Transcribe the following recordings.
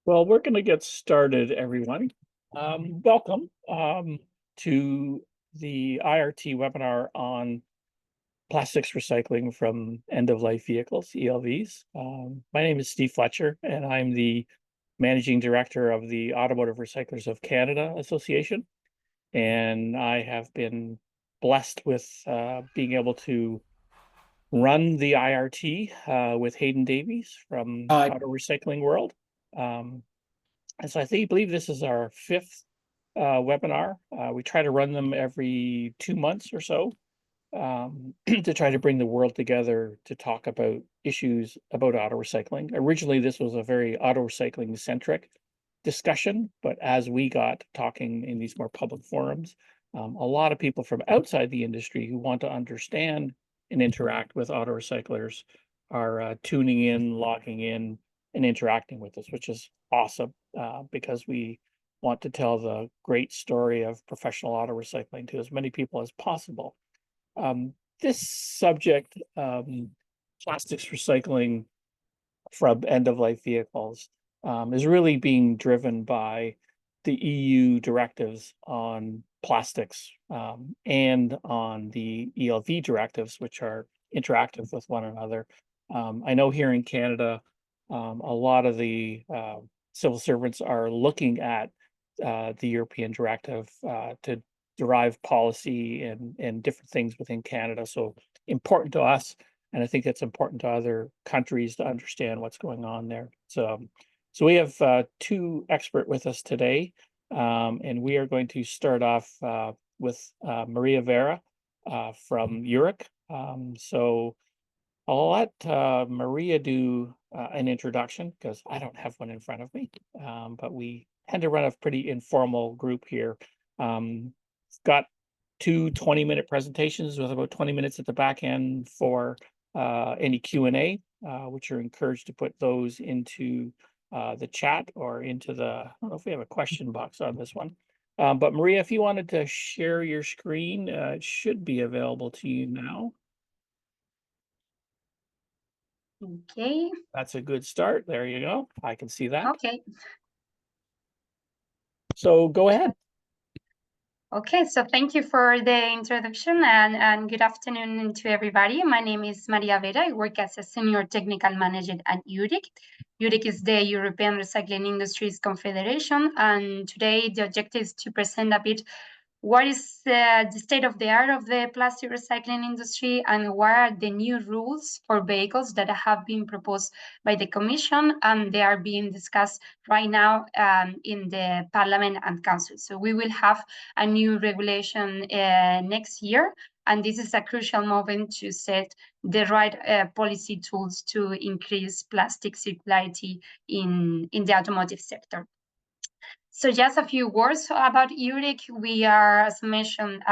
Well, we're going to get started, everyone. Welcome to the IRT webinar on plastics recycling from end-of-life vehicles, ELVs. My name is Steve Fletcher, and I'm the Managing Director of the Automotive Recyclers of Canada Association. And I have been blessed with being able to run the IRT with Hayden Davies from Auto Recycling World. And so believe this is our fifth webinar. We try to run them every 2 months or so to try to bring the world together to talk about issues about auto recycling. Originally, this was a very auto recycling centric discussion, but as we got talking in these more public forums, a lot of people from outside the industry who want to understand and interact with auto recyclers are tuning in, logging in, and interacting with us, which is awesome because we want to tell the great story of professional auto recycling to as many people as possible. This subject, plastics recycling from end-of-life vehicles, is really being driven by the EU directives on plastics and on the ELV directives, which are interactive with one another. I know here in Canada, a lot of the civil servants are looking at the European directive to derive policy and different things within Canada. So important to us. And I think it's important to other countries to understand what's going on there. So we have two experts with us today. And we are going to start off with Maria Vera from URIC. So I'll let Maria do an introduction because I don't have one in front of me, but we tend to run a pretty informal group here. It's got two 20-minute presentations with about 20 minutes at the back end for any Q&A, which you're encouraged to put those into the chat or into I don't know if we have a question box on this one. But Maria, if you wanted to share your screen, it should be available to you now. Okay. That's a good start. There you go. I can see that. Okay. So go ahead. Okay, so thank you for the introduction and good afternoon to everybody. My name is Maria Vera. I work as a Senior Technical Manager at URIC. URIC is the European Recycling Industries Confederation, and today the objective is to present a bit what is the state of the art of the plastic recycling industry and what are the new rules for vehicles that have been proposed by the Commission and they are being discussed right now in the Parliament and Council. So we will have a new regulation next year, and this is a crucial moment to set the right policy tools to increase plastic circularity in the automotive sector. So just a few words about URIC. We are, as mentioned,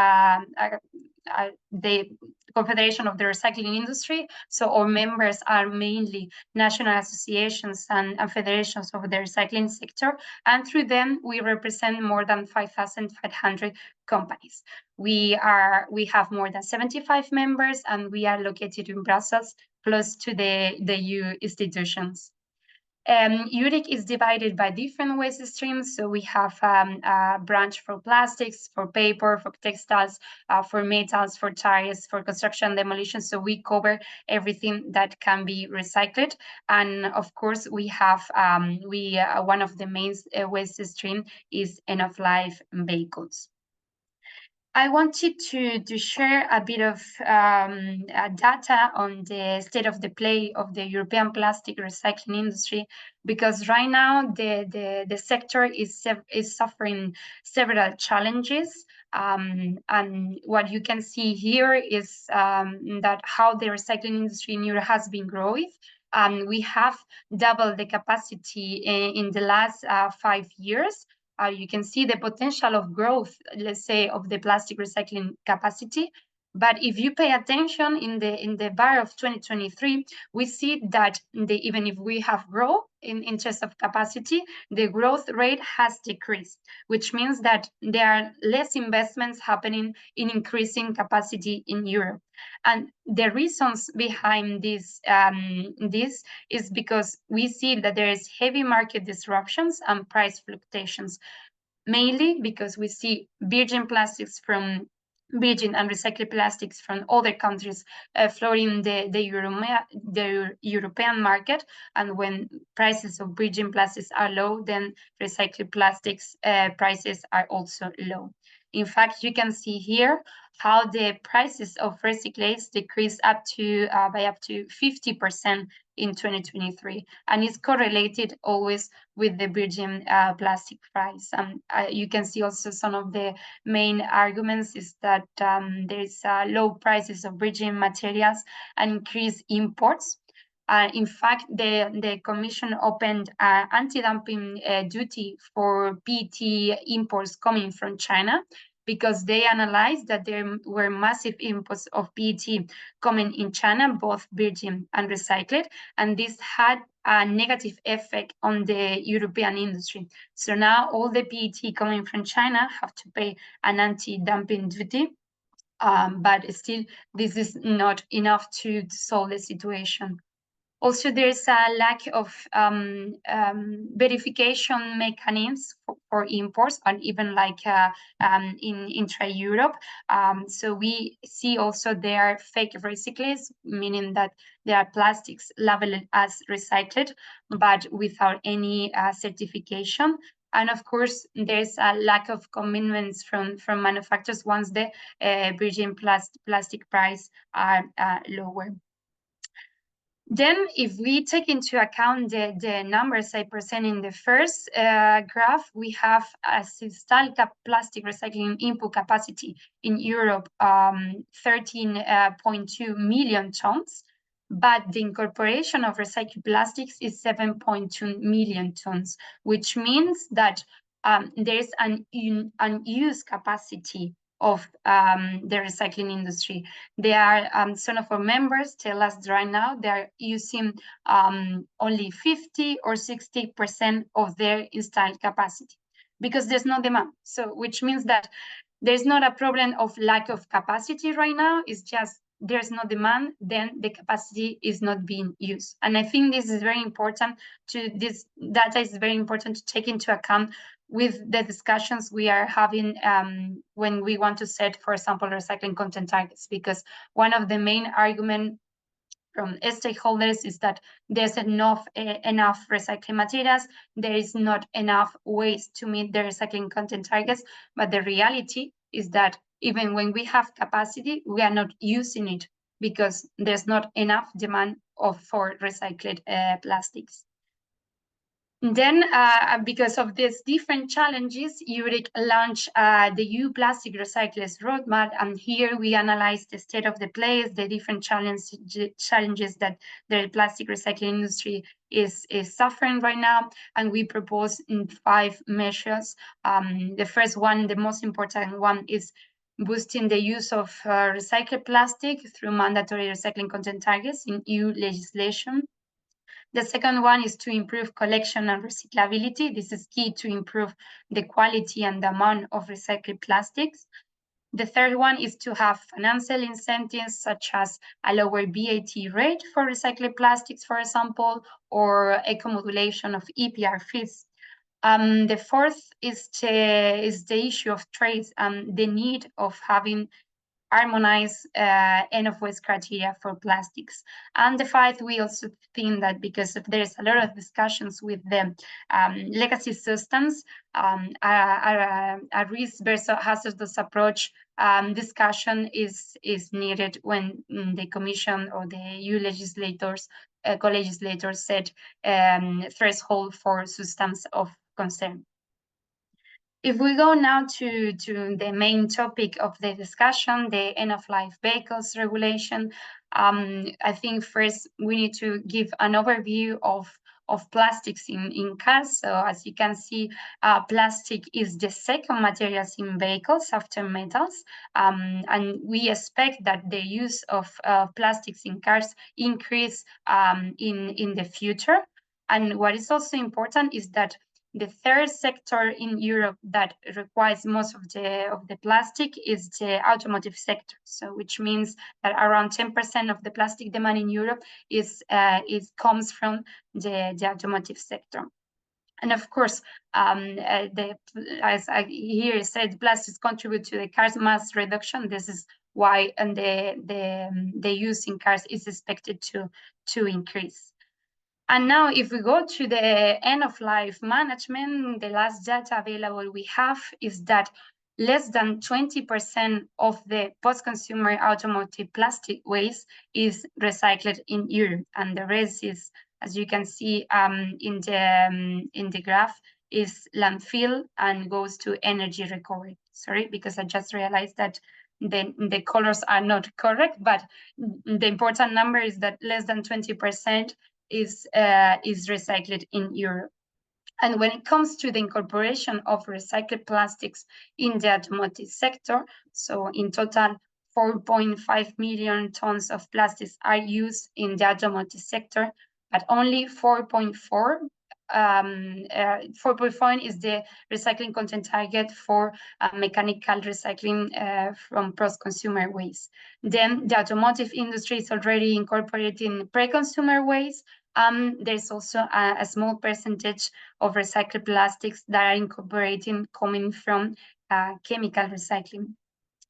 the Confederation of the Recycling Industry. So our members are mainly national associations and federations of the recycling sector. And through them, we represent more than 5,500 companies. We have more than 75 members, and we are located in Brussels, close to the EU institutions. URIC is divided by different waste streams. So we have a branch for plastics, for paper, for textiles, for metals, for tires, for construction and demolition. So we cover everything that can be recycled. And of course, we have one of the main waste stream is end-of-life vehicles. I wanted to share a bit of data on the state of the play of the European plastic recycling industry, because right now the sector is suffering several challenges. And what you can see here is that how the recycling industry in Europe has been growing. We have doubled the capacity in the last 5 years. You can see the potential of growth, let's say, of the plastic recycling capacity. But if you pay attention in the bar of 2023, we see that even if we have growth in terms of capacity, the growth rate has decreased, which means that there are less investments happening in increasing capacity in Europe. And the reasons behind this is because we see that there is heavy market disruptions and price fluctuations, mainly because we see virgin and recycled plastics from other countries flooding the European market. And when prices of virgin plastics are low, then recycled plastics prices are also low. In fact, you can see here how the prices of recyclates decreased by up to 50% in 2023, and it's correlated always with the virgin plastic price. You can see also some of the main arguments is that there is low prices of virgin materials and increased imports. In fact, the Commission opened anti-dumping duty for PET imports coming from China, because they analyzed that there were massive imports of PET coming in China, both virgin and recycled, and this had a negative effect on the European industry. So now all the PET coming from China have to pay an anti-dumping duty, but still this is not enough to solve the situation. Also, there's a lack of verification mechanisms for imports, and even like in intra-Europe. So we see also there are fake recyclates, meaning that there are plastics labeled as recycled, but without any certification. And of course, there's a lack of commitments from manufacturers once the virgin plastic price are lower. Then, if we take into account the numbers I present in the first graph, we have a installed plastic recycling input capacity in Europe, 13.2 million tons, but the incorporation of recycled plastics is 7.2 million tons, which means that there's an unused capacity of the recycling industry. There are some of our members tell us right now they are using only 50 or 60% of their installed capacity, because there's no demand. So which means that there's not a problem of lack of capacity right now, it's just there's no demand, then the capacity is not being used. And I think this is very important this data is very important to take into account with the discussions we are having when we want to set, for example, recycling content targets, because one of the main arguments from stakeholders is that there's enough recycling materials, there is not enough waste to meet the recycling content targets. But the reality is that even when we have capacity, we are not using it because there's not enough demand for recycled plastics. Then, because of these different challenges, EURIC launched the EU Plastic Recyclers Roadmap, and here we analyze the state of the place, the different challenges that the plastic recycling industry is suffering right now, and we propose 5 measures. The first one, the most important one, is boosting the use of recycled plastic through mandatory recycling content targets in EU legislation. The second one is to improve collection and recyclability. This is key to improve the quality and the amount of recycled plastics. The third one is to have financial incentives, such as a lower VAT rate for recycled plastics, for example, or eco-modulation of EPR fees. The fourth is the issue of trade and the need of having harmonize end-of-waste criteria for plastics. And the fifth, we also think that because there's a lot of discussions with the legacy systems, a risk versus hazardous approach discussion is needed when the Commission or the EU legislators, co-legislators set threshold for substance of concern. If we go now to the main topic of the discussion, the end-of-life vehicles regulation, I think first we need to give an overview of of plastics in cars. So as you can see, plastic is the second materials in vehicles after metals, and we expect that the use of plastics in cars increase in the future. And what is also important is that the third sector in Europe that requires most of the plastic is the automotive sector. So, which means that around 10% of the plastic demand in Europe comes from the automotive sector. And of course, as I here said, plastics contribute to the cars mass reduction. This is why, and the use in cars is expected to increase. And now if we go to the end-of-life management, the last data available we have is that less than 20% of the post-consumer automotive plastic waste is recycled in Europe, and the rest is, as you can see in the graph, is landfill and goes to energy recovery. Sorry, because I just realized that the colors are not correct, but the important number is that less than 20% is recycled in Europe. And when it comes to the incorporation of recycled plastics in the automotive sector, so in total, 4.5 million tons of plastics are used in the automotive sector, but only 4.4 is the recycling content target for mechanical recycling from post-consumer waste. Then the automotive industry is already incorporating pre-consumer waste. There's also a small percentage of recycled plastics that are incorporating coming from chemical recycling.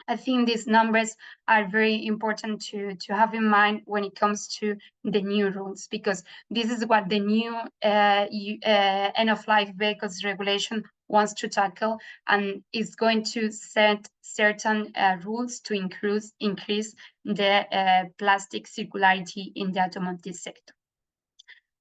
I think these numbers are very important to have in mind when it comes to the new rules, because this is what the new end-of-life vehicles regulation wants to tackle, and is going to set certain rules to increase the plastic circularity in the automotive sector.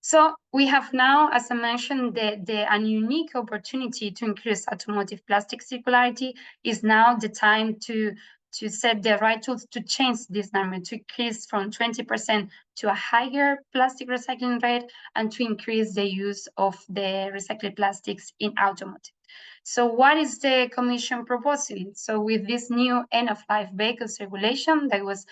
So we have now, as I mentioned, a unique opportunity to increase automotive plastic circularity. Is now the time to set the right tools to change this number, to increase from 20% to a higher plastic recycling rate, and to increase the use of the recycled plastics in automotive. So what is the Commission proposing? So with this new end-of-life vehicles regulation that was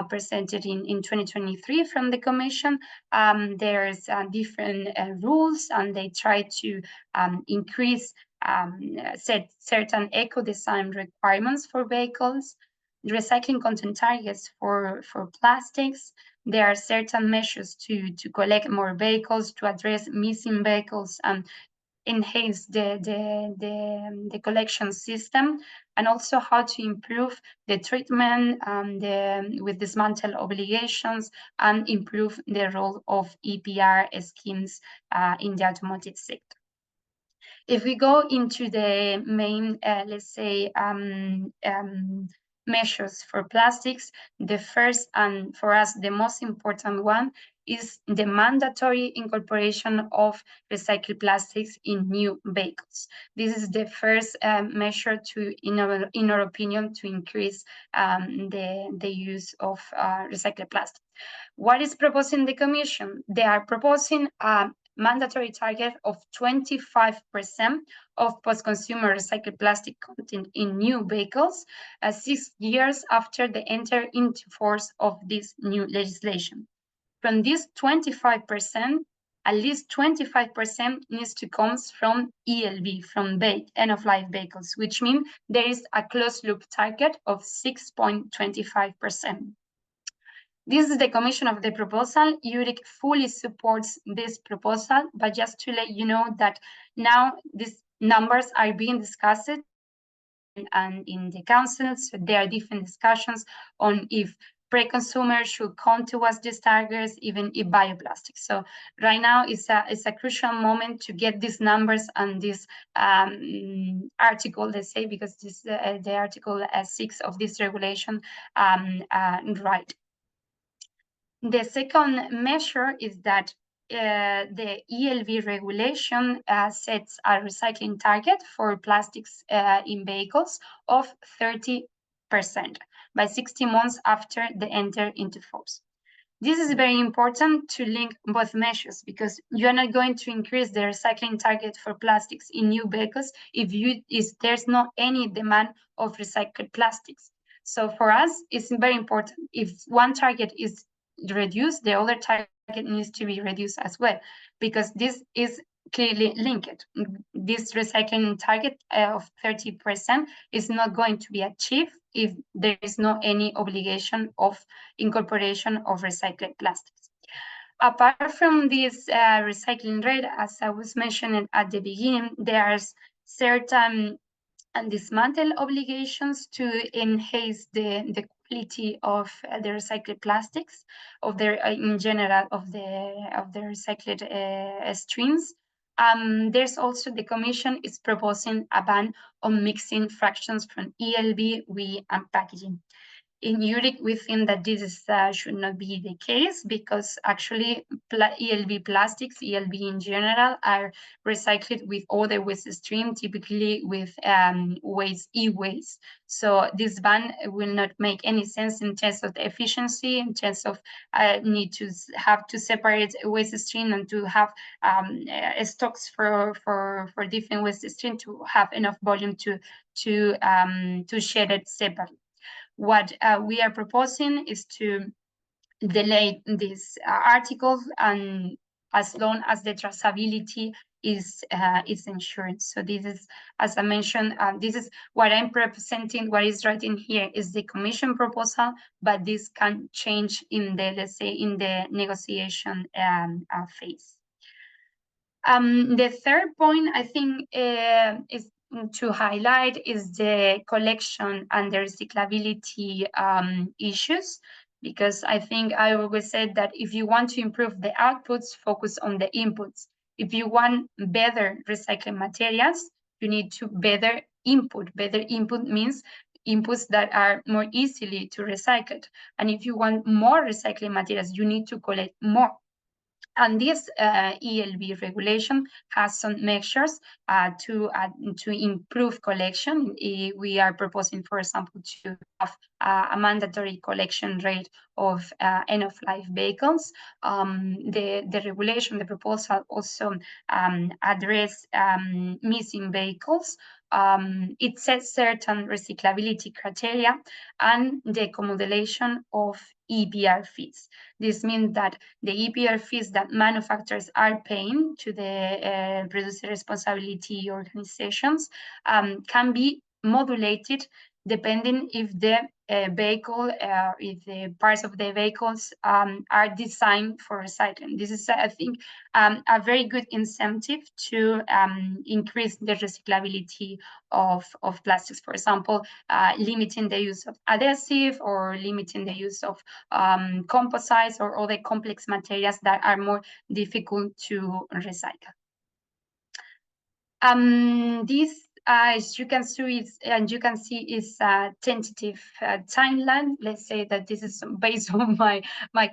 presented in 2023 from the Commission, there's different rules, and they try to increase, set certain eco-design requirements for vehicles, recycling content targets for plastics. There are certain measures to collect more vehicles, to address missing vehicles, and enhance the collection system, and also how to improve the treatment with dismantle obligations, and improve the role of EPR schemes in the automotive sector. If we go into the main, let's say, measures for plastics, the first, and for us the most important one, is the mandatory incorporation of recycled plastics in new vehicles. This is the first measure to, in our opinion, to increase the use of recycled plastic. What is proposing the Commission? They are proposing a mandatory target of 25% of post-consumer recycled plastic content in new vehicles 6 years after the entry into force of this new legislation. From this 25%, at least 25% needs to come from ELV, from end-of-life vehicles, which means there is a closed-loop target of 6.25%. This is the Commission of the proposal. URIC fully supports this proposal, but just to let you know that now these numbers are being discussed and in the council, so there are different discussions on if pre-consumers should come towards these targets, even if bioplastics. So right now it's a crucial moment to get these numbers and this article, let's say, because this the Article 6 of this regulation right. The second measure is that the ELV regulation sets a recycling target for plastics in vehicles of 30% by 60 months after the enter into force. This is very important to link both measures, because you are not going to increase the recycling target for plastics in new vehicles if there's not any demand of recycled plastics. So for us, it's very important. If one target is reduced, the other target needs to be reduced as well, because this is clearly linked. This recycling target of 30% is not going to be achieved if there is no any obligation of incorporation of recycled plastics. Apart from this recycling rate, as I was mentioning at the beginning, there are certain and dismantle obligations to enhance the quality of the recycled plastics, of their in general of the recycled streams. There's also the Commission is proposing a ban on mixing fractions from ELB, WEEE, and packaging. In Europe, we think that this should not be the case, because actually ELB plastics, ELB in general, are recycled with other waste stream, typically with waste, e-waste. So this ban will not make any sense in terms of the efficiency, in terms of need to have to separate waste stream and to have stocks for different waste stream to have enough volume to shed it separately. What we are proposing is to delay these articles, and as long as the traceability is ensured. So this is, as I mentioned, this is what I'm representing. What is written here is the Commission proposal, but this can change in the, let's say, in the negotiation phase. The third point I think is to highlight is the collection and the recyclability issues, because I think I always said that if you want to improve the outputs, focus on the inputs. If you want better recycling materials, you need to better input. Better input means inputs that are more easily to recycle. And if you want more recycling materials, you need to collect more. And this ELB regulation has some measures to improve collection. We are proposing, for example, to have a mandatory collection rate of end-of-life vehicles. The regulation, the proposal also address missing vehicles. It sets certain recyclability criteria and the accumulation of EPR fees. This means that the EPR fees that manufacturers are paying to the producer responsibility organizations can be modulated depending if the vehicle, if the parts of the vehicles are designed for recycling. This is, I think, a very good incentive to increase the recyclability of plastics. For example, limiting the use of adhesive, or limiting the use of composites or other complex materials that are more difficult to recycle. This, as you can see, is a tentative timeline. Let's say that this is based on my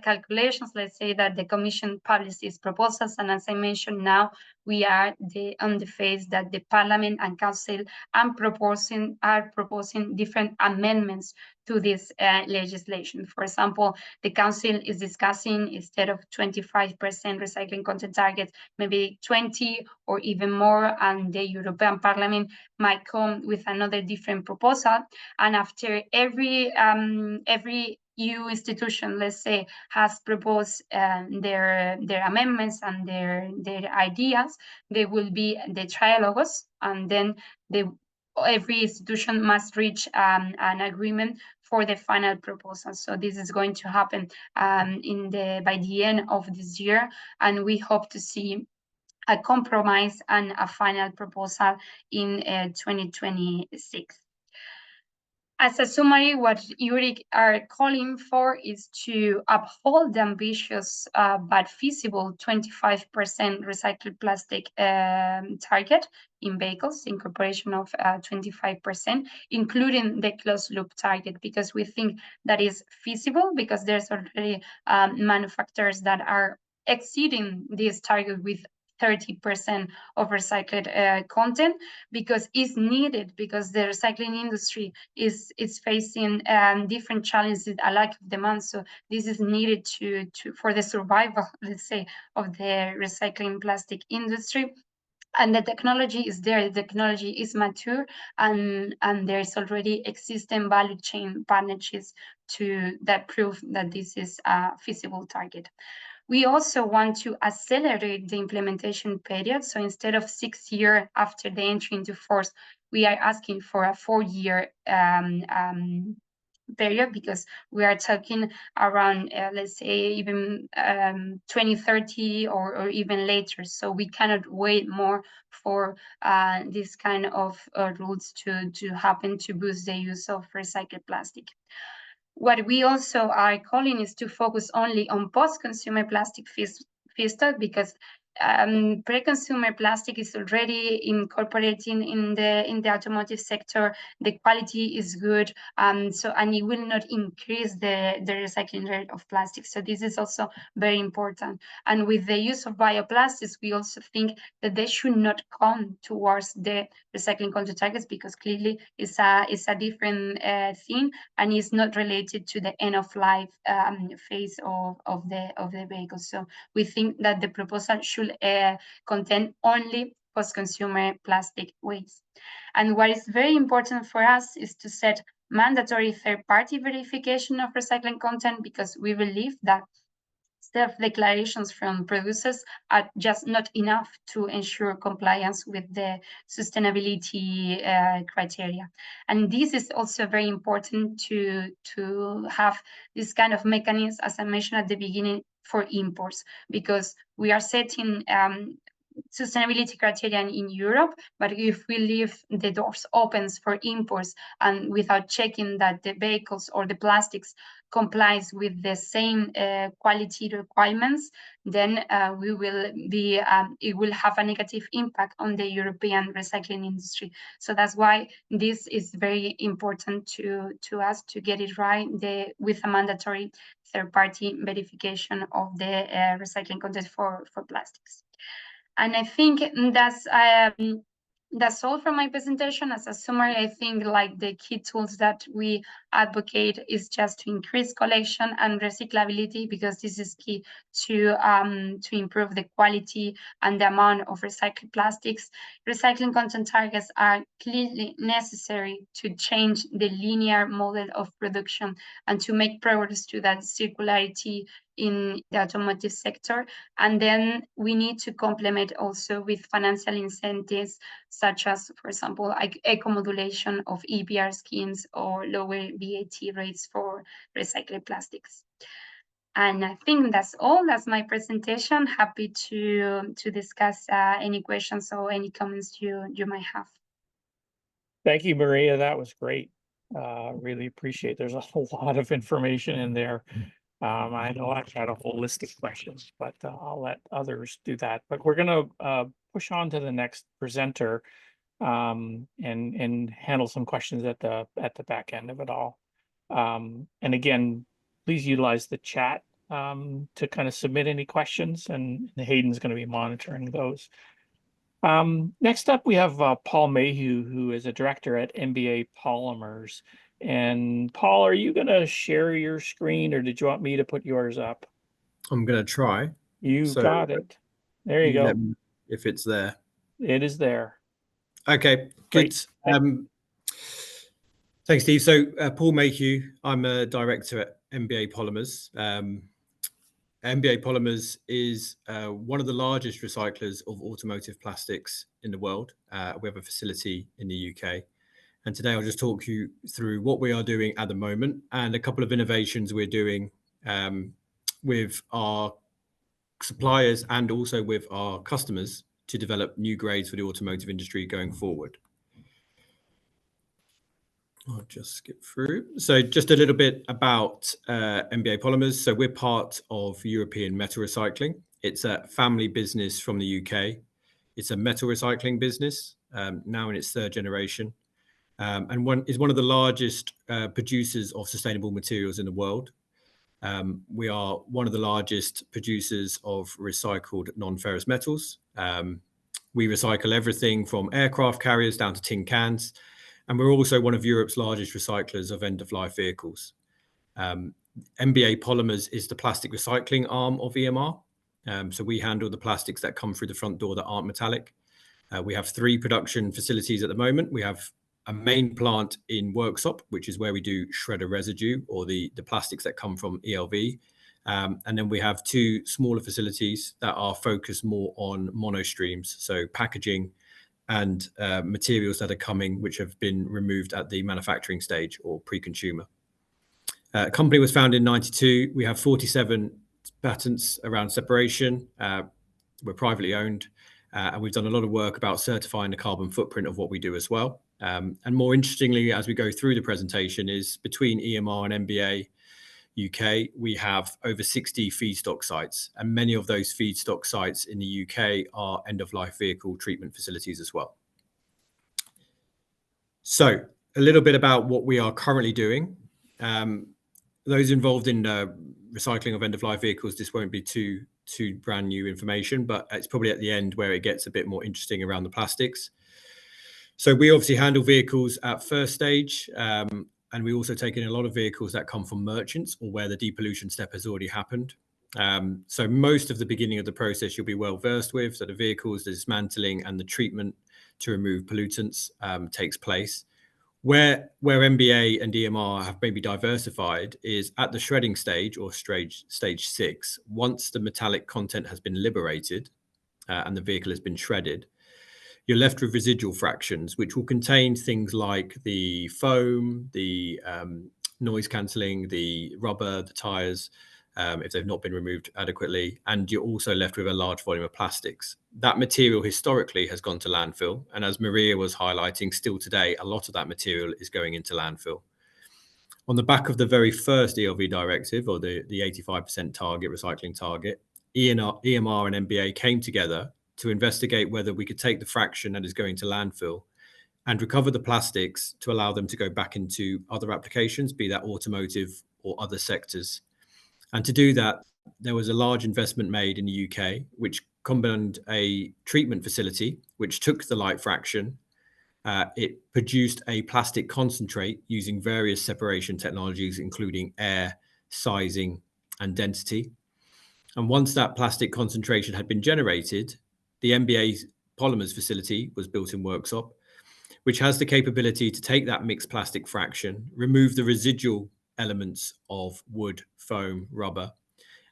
calculations. Let's say that the Commission published these proposals, and as I mentioned, now we are on the phase that the Parliament and Council are proposing different amendments to this legislation. For example, the Council is discussing, instead of 25% recycling content target, maybe 20 or even more, and the European Parliament might come with another different proposal. And after every EU institution, let's say, has proposed their amendments and their ideas, there will be the trialogues, and then every institution must reach an agreement for the final proposal. So this is going to happen by the end of this year, and we hope to see a compromise and a final proposal in 2026. As a summary, what EURIC are calling for is to uphold the ambitious but feasible 25% recycled plastic target in vehicles, incorporation of 25%, including the closed loop target, because we think that is feasible, because there's already manufacturers that are exceeding this target with 30% of recycled content, because it's needed, because the recycling industry is facing different challenges, a lack of demand. So this is needed for the survival, let's say, of the recycling plastic industry. And the technology is there, the technology is mature, and there's already existing value chain partnerships that prove that this is a feasible target. We also want to accelerate the implementation period. So instead of 6 years after the entry into force, we are asking for a 4-year period, because we are talking around, let's say, even 2030 or even later. So we cannot wait more for this kind of rules to happen to boost the use of recycled plastic. What we also are calling is to focus only on post-consumer plastic feedstock, because pre-consumer plastic is already incorporating in the automotive sector. The quality is good, and it will not increase the recycling rate of plastic. So this is also very important. And with the use of bioplastics, we also think that they should not come towards the recycling content targets, because clearly it's a different thing, and is not related to the end of life phase of the vehicle. So we think that the proposal should contain only post-consumer plastic waste. And what is very important for us is to set mandatory third-party verification of recycling content, because we believe that self-declarations from producers are just not enough to ensure compliance with the sustainability criteria. And this is also very important to have this kind of mechanism, as I mentioned at the beginning, for imports, because we are setting sustainability criterion in Europe, but if we leave the doors open for imports and without checking that the vehicles or the plastics complies with the same quality requirements, then it will have a negative impact on the European recycling industry. So that's why this is very important to us to get it right with a mandatory third-party verification of the recycling content for plastics. And I think that's all from my presentation. As a summary, I think like the key tools that we advocate is just to increase collection and recyclability, because this is key to improve the quality and the amount of recycled plastics. Recycling content targets are clearly necessary to change the linear model of production and to make progress to that circularity in the automotive sector. And then we need to complement also with financial incentives, such as, for example, eco-modulation of EPR schemes or lower VAT rates for recycled plastics. And I think that's all. That's my presentation. Happy to discuss any questions or any comments you might have. Thank you, Maria. That was great. Really appreciate. There's a lot of information in there. I know I've had a whole list of questions, but I'll let others do that. But we're going to push on to the next presenter and handle some questions at the back end of it all. And again, please utilize the chat to kind of submit any questions, and Hayden's going to be monitoring those. Next up, we have Paul Mayhew, who is a director at MBA Polymers. And Paul, are you going to share your screen, or did you want me to put yours up? I'm going to try. You got it. There you go. Let me, if it's there. It is there. Okay, good. Thanks, Steve. So Paul Mayhew, I'm a director at MBA Polymers. MBA Polymers is one of the largest recyclers of automotive plastics in the world. We have a facility in the UK. And today I'll just talk you through what we are doing at the moment and a couple of innovations we're doing with our suppliers and also with our customers to develop new grades for the automotive industry going forward. I'll just skip through. So just a little bit about MBA Polymers. So we're part of European Metal Recycling. It's a family business from the UK. It's a metal recycling business, now in its third generation. And is one of the largest producers of sustainable materials in the world. We are one of the largest producers of recycled non-ferrous metals. We recycle everything from aircraft carriers down to tin cans, and we're also one of Europe's largest recyclers of end-of-life vehicles. MBA Polymers is the plastic recycling arm of EMR. So we handle the plastics that come through the front door that aren't metallic. We have 3 production facilities at the moment. We have a main plant in Worksop, which is where we do shredder residue or the plastics that come from ELV. And then we have 2 smaller facilities that are focused more on monostreams, so packaging and materials that are coming, which have been removed at the manufacturing stage or pre-consumer. The company was founded in 92. We have 47 patents around separation. We're privately owned, and we've done a lot of work about certifying the carbon footprint of what we do as well. And more interestingly, as we go through the presentation, is between EMR and MBA UK, we have over 60 feedstock sites, and many of those feedstock sites in the UK are end-of-life vehicle treatment facilities as well. So a little bit about what we are currently doing. Those involved in recycling of end-of-life vehicles, this won't be too brand new information, but it's probably at the end where it gets a bit more interesting around the plastics. So we obviously handle vehicles at first stage, and we also take in a lot of vehicles that come from merchants or where the depollution step has already happened. So most of the beginning of the process you'll be well versed with. So the vehicles, the dismantling and the treatment to remove pollutants takes place. Where MBA and EMR have maybe diversified is at the shredding stage or stage 6. Once the metallic content has been liberated and the vehicle has been shredded, you're left with residual fractions, which will contain things like the foam, the noise cancelling, the rubber, the tyres, if they've not been removed adequately, and you're also left with a large volume of plastics. That material historically has gone to landfill, and as Maria was highlighting, still today, a lot of that material is going into landfill. On the back of the very first ELV directive, or the 85% target, recycling target, EMR and MBA came together to investigate whether we could take the fraction that is going to landfill and recover the plastics to allow them to go back into other applications, be that automotive or other sectors. And to do that, there was a large investment made in the UK, which combined a treatment facility, which took the light fraction. It produced a plastic concentrate using various separation technologies, including air, sizing, and density. And once that plastic concentration had been generated, the MBA Polymers facility was built in Worksop, which has the capability to take that mixed plastic fraction, remove the residual elements of wood, foam, rubber.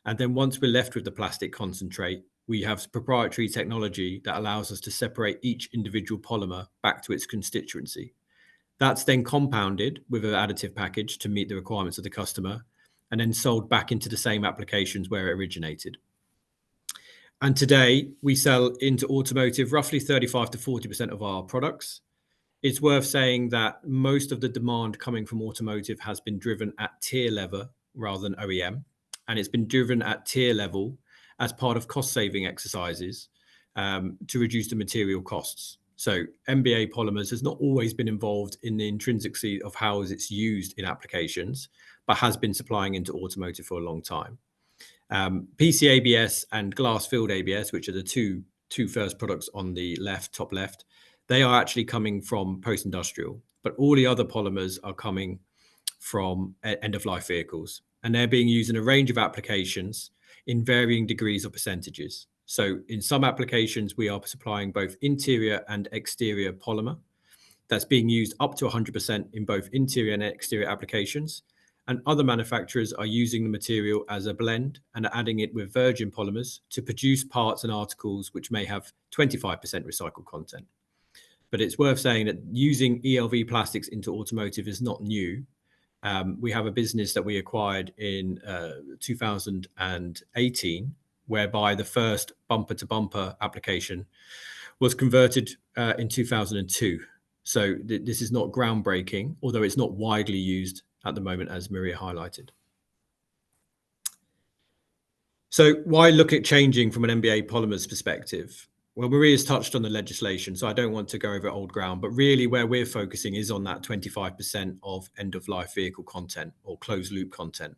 And then once we're left with the plastic concentrate, we have proprietary technology that allows us to separate each individual polymer back to its constituency. That's then compounded with an additive package to meet the requirements of the customer, and then sold back into the same applications where it originated. And today we sell into automotive roughly 35 to 40% of our products. It's worth saying that most of the demand coming from automotive has been driven at tier level rather than OEM. And it's been driven at tier level as part of cost saving exercises to reduce the material costs. So MBA Polymers has not always been involved in the intrinsics of how it's used in applications, but has been supplying into automotive for a long time. PC ABS and glass filled ABS, which are the two first products on the left, top left, they are actually coming from post-industrial, but all the other polymers are coming from end-of-life vehicles, and they're being used in a range of applications in varying degrees of percentages. So in some applications, we are supplying both interior and exterior polymer that's being used up to 100% in both interior and exterior applications. And other manufacturers are using the material as a blend and adding it with virgin polymers to produce parts and articles which may have 25% recycled content. But it's worth saying that using ELV plastics into automotive is not new. We have a business that we acquired in 2018, whereby the first bumper-to-bumper application was converted in 2002. So this is not groundbreaking, although it's not widely used at the moment, as Maria highlighted. So why look at changing from an MBA Polymers perspective? Well, Maria's touched on the legislation, so I don't want to go over old ground, but really where we're focusing is on that 25% of end-of-life vehicle content or closed-loop content.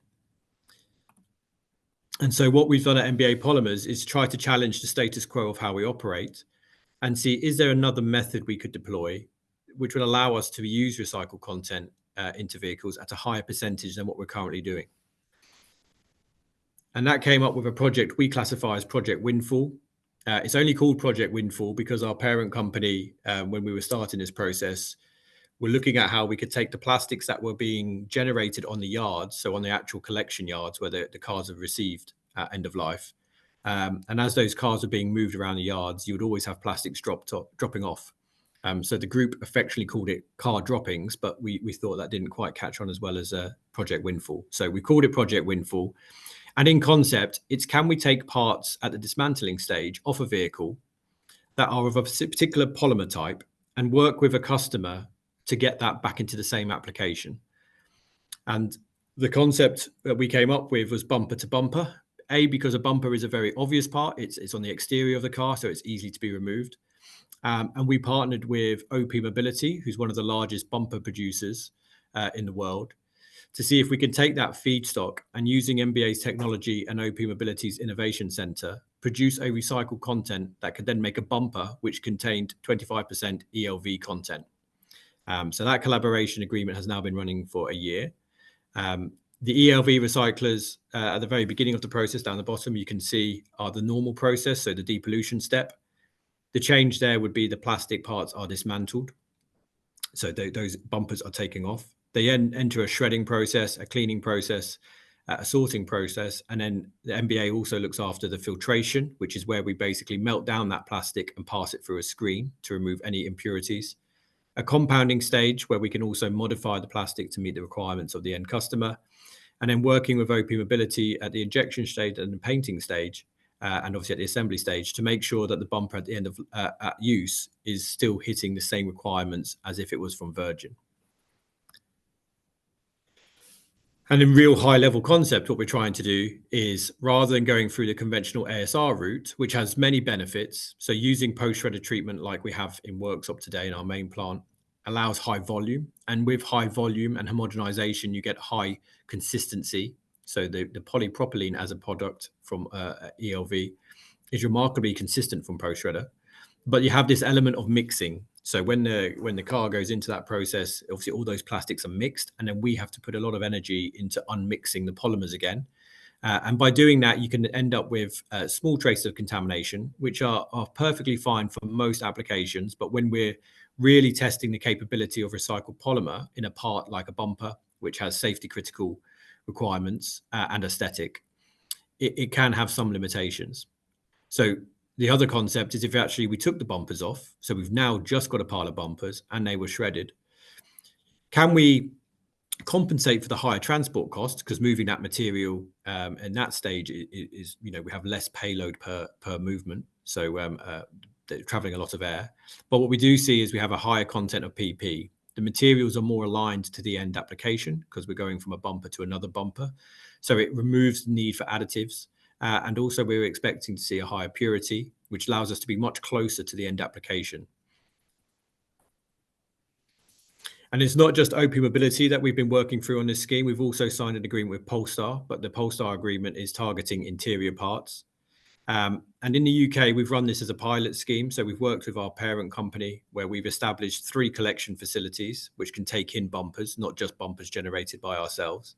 And so what we've done at MBA Polymers is try to challenge the status quo of how we operate and see, is there another method we could deploy which would allow us to use recycled content into vehicles at a higher percentage than what we're currently doing. And that came up with a project we classify as Project Windfall. It's only called Project Windfall because our parent company, when we were starting this process, were looking at how we could take the plastics that were being generated on the yards, so on the actual collection yards where the cars have received at end of life. And as those cars are being moved around the yards, you would always have plastics dropping off. So the group affectionately called it car droppings, but we thought that didn't quite catch on as well as Project Windfall. So we called it Project Windfall. And in concept, it's can we take parts at the dismantling stage off a vehicle that are of a particular polymer type and work with a customer to get that back into the same application. And the concept that we came up with was bumper to bumper. Because a bumper is a very obvious part. It's on the exterior of the car, so it's easy to be removed. And we partnered with OP Mobility, who's one of the largest bumper producers in the world, to see if we can take that feedstock and, using MBA's technology and OP Mobility's Innovation Center, produce a recycled content that could then make a bumper which contained 25% ELV content. So that collaboration agreement has now been running for a year. The ELV recyclers at the very beginning of the process, down the bottom, you can see are the normal process, so the depollution step. The change there would be the plastic parts are dismantled. So those bumpers are taken off. They then enter a shredding process, a cleaning process, a sorting process. And then the MBA also looks after the filtration, which is where we basically melt down that plastic and pass it through a screen to remove any impurities. A compounding stage where we can also modify the plastic to meet the requirements of the end customer. And then working with OP Mobility at the injection stage and the painting stage, and obviously at the assembly stage, to make sure that the bumper at the end of use is still hitting the same requirements as if it was from virgin. And in real high level concept, what we're trying to do is, rather than going through the conventional ASR route, which has many benefits, so using post-shredder treatment like we have in Worksop today in our main plant, allows high volume. And with high volume and homogenization, you get high consistency. So the polypropylene as a product from ELV is remarkably consistent from post-shredder. But you have this element of mixing. So when the car goes into that process, obviously all those plastics are mixed, and then we have to put a lot of energy into unmixing the polymers again. And by doing that, you can end up with small traces of contamination, which are perfectly fine for most applications. But when we're really testing the capability of recycled polymer in a part like a bumper, which has safety critical requirements and aesthetic, it can have some limitations. So the other concept is, if actually we took the bumpers off, so we've now just got a pile of bumpers and they were shredded, can we compensate for the higher transport costs? Because moving that material in that stage is, we have less payload per movement. So they're traveling a lot of air. But what we do see is we have a higher content of PP. The materials are more aligned to the end application because we're going from a bumper to another bumper. So it removes the need for additives. And also we're expecting to see a higher purity, which allows us to be much closer to the end application. And it's not just OP Mobility that we've been working through on this scheme. We've also signed an agreement with Polestar, but the Polestar agreement is targeting interior parts. And in the UK, we've run this as a pilot scheme. So we've worked with our parent company where we've established 3 collection facilities, which can take in bumpers, not just bumpers generated by ourselves.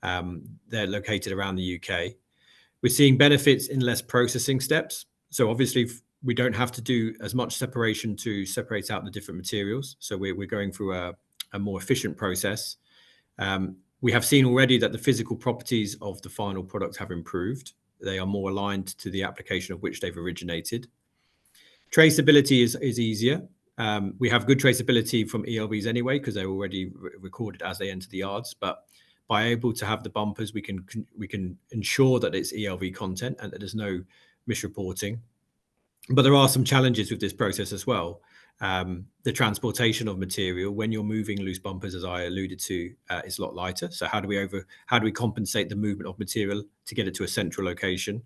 They're located around the UK. We're seeing benefits in less processing steps. So obviously we don't have to do as much separation to separate out the different materials. So we're going through a more efficient process. We have seen already that the physical properties of the final product have improved. They are more aligned to the application of which they've originated. Traceability is easier. We have good traceability from ELVs anyway, because they're already recorded as they enter the yards. But by able to have the bumpers, we can ensure that it's ELV content and that there's no misreporting. But there are some challenges with this process as well. The transportation of material when you're moving loose bumpers, as I alluded to, is a lot lighter. So how do we compensate the movement of material to get it to a central location?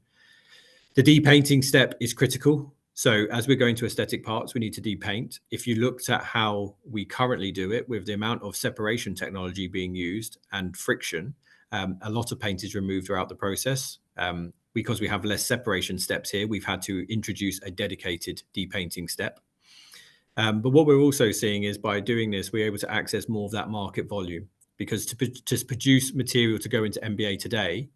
The depainting step is critical. So as we're going to aesthetic parts, we need to depaint. If you looked at how we currently do it, with the amount of separation technology being used and friction, a lot of paint is removed throughout the process. Because we have less separation steps here, we've had to introduce a dedicated depainting step. But what we're also seeing is by doing this, we're able to access more of that market volume, because to produce material to go into MBA today,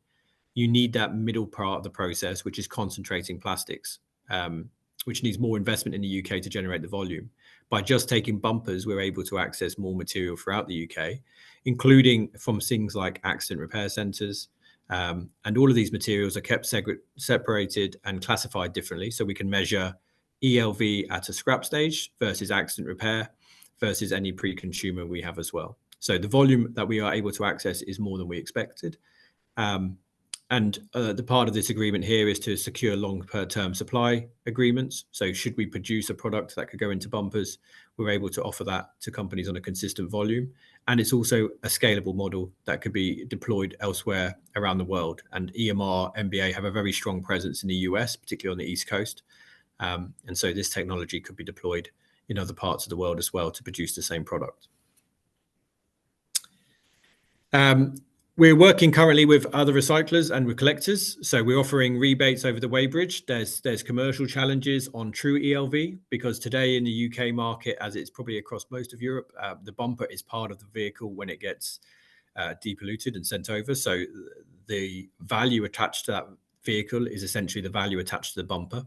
you need that middle part of the process, which is concentrating plastics, which needs more investment in the UK to generate the volume. By just taking bumpers, we're able to access more material throughout the UK, including from things like accident repair centres. And all of these materials are kept separated and classified differently. So we can measure ELV at a scrap stage versus accident repair versus any pre-consumer we have as well. So the volume that we are able to access is more than we expected. The part of this agreement here is to secure long-term supply agreements. So should we produce a product that could go into bumpers, we're able to offer that to companies on a consistent volume. And it's also a scalable model that could be deployed elsewhere around the world. And EMR, MBA have a very strong presence in the US, particularly on the East Coast. And so this technology could be deployed in other parts of the world as well to produce the same product. We're working currently with other recyclers and with collectors. So we're offering rebates over the weighbridge. There's commercial challenges on true ELV, because today in the UK market, as it's probably across most of Europe, the bumper is part of the vehicle when it gets depolluted and sent over. So the value attached to that vehicle is essentially the value attached to the bumper.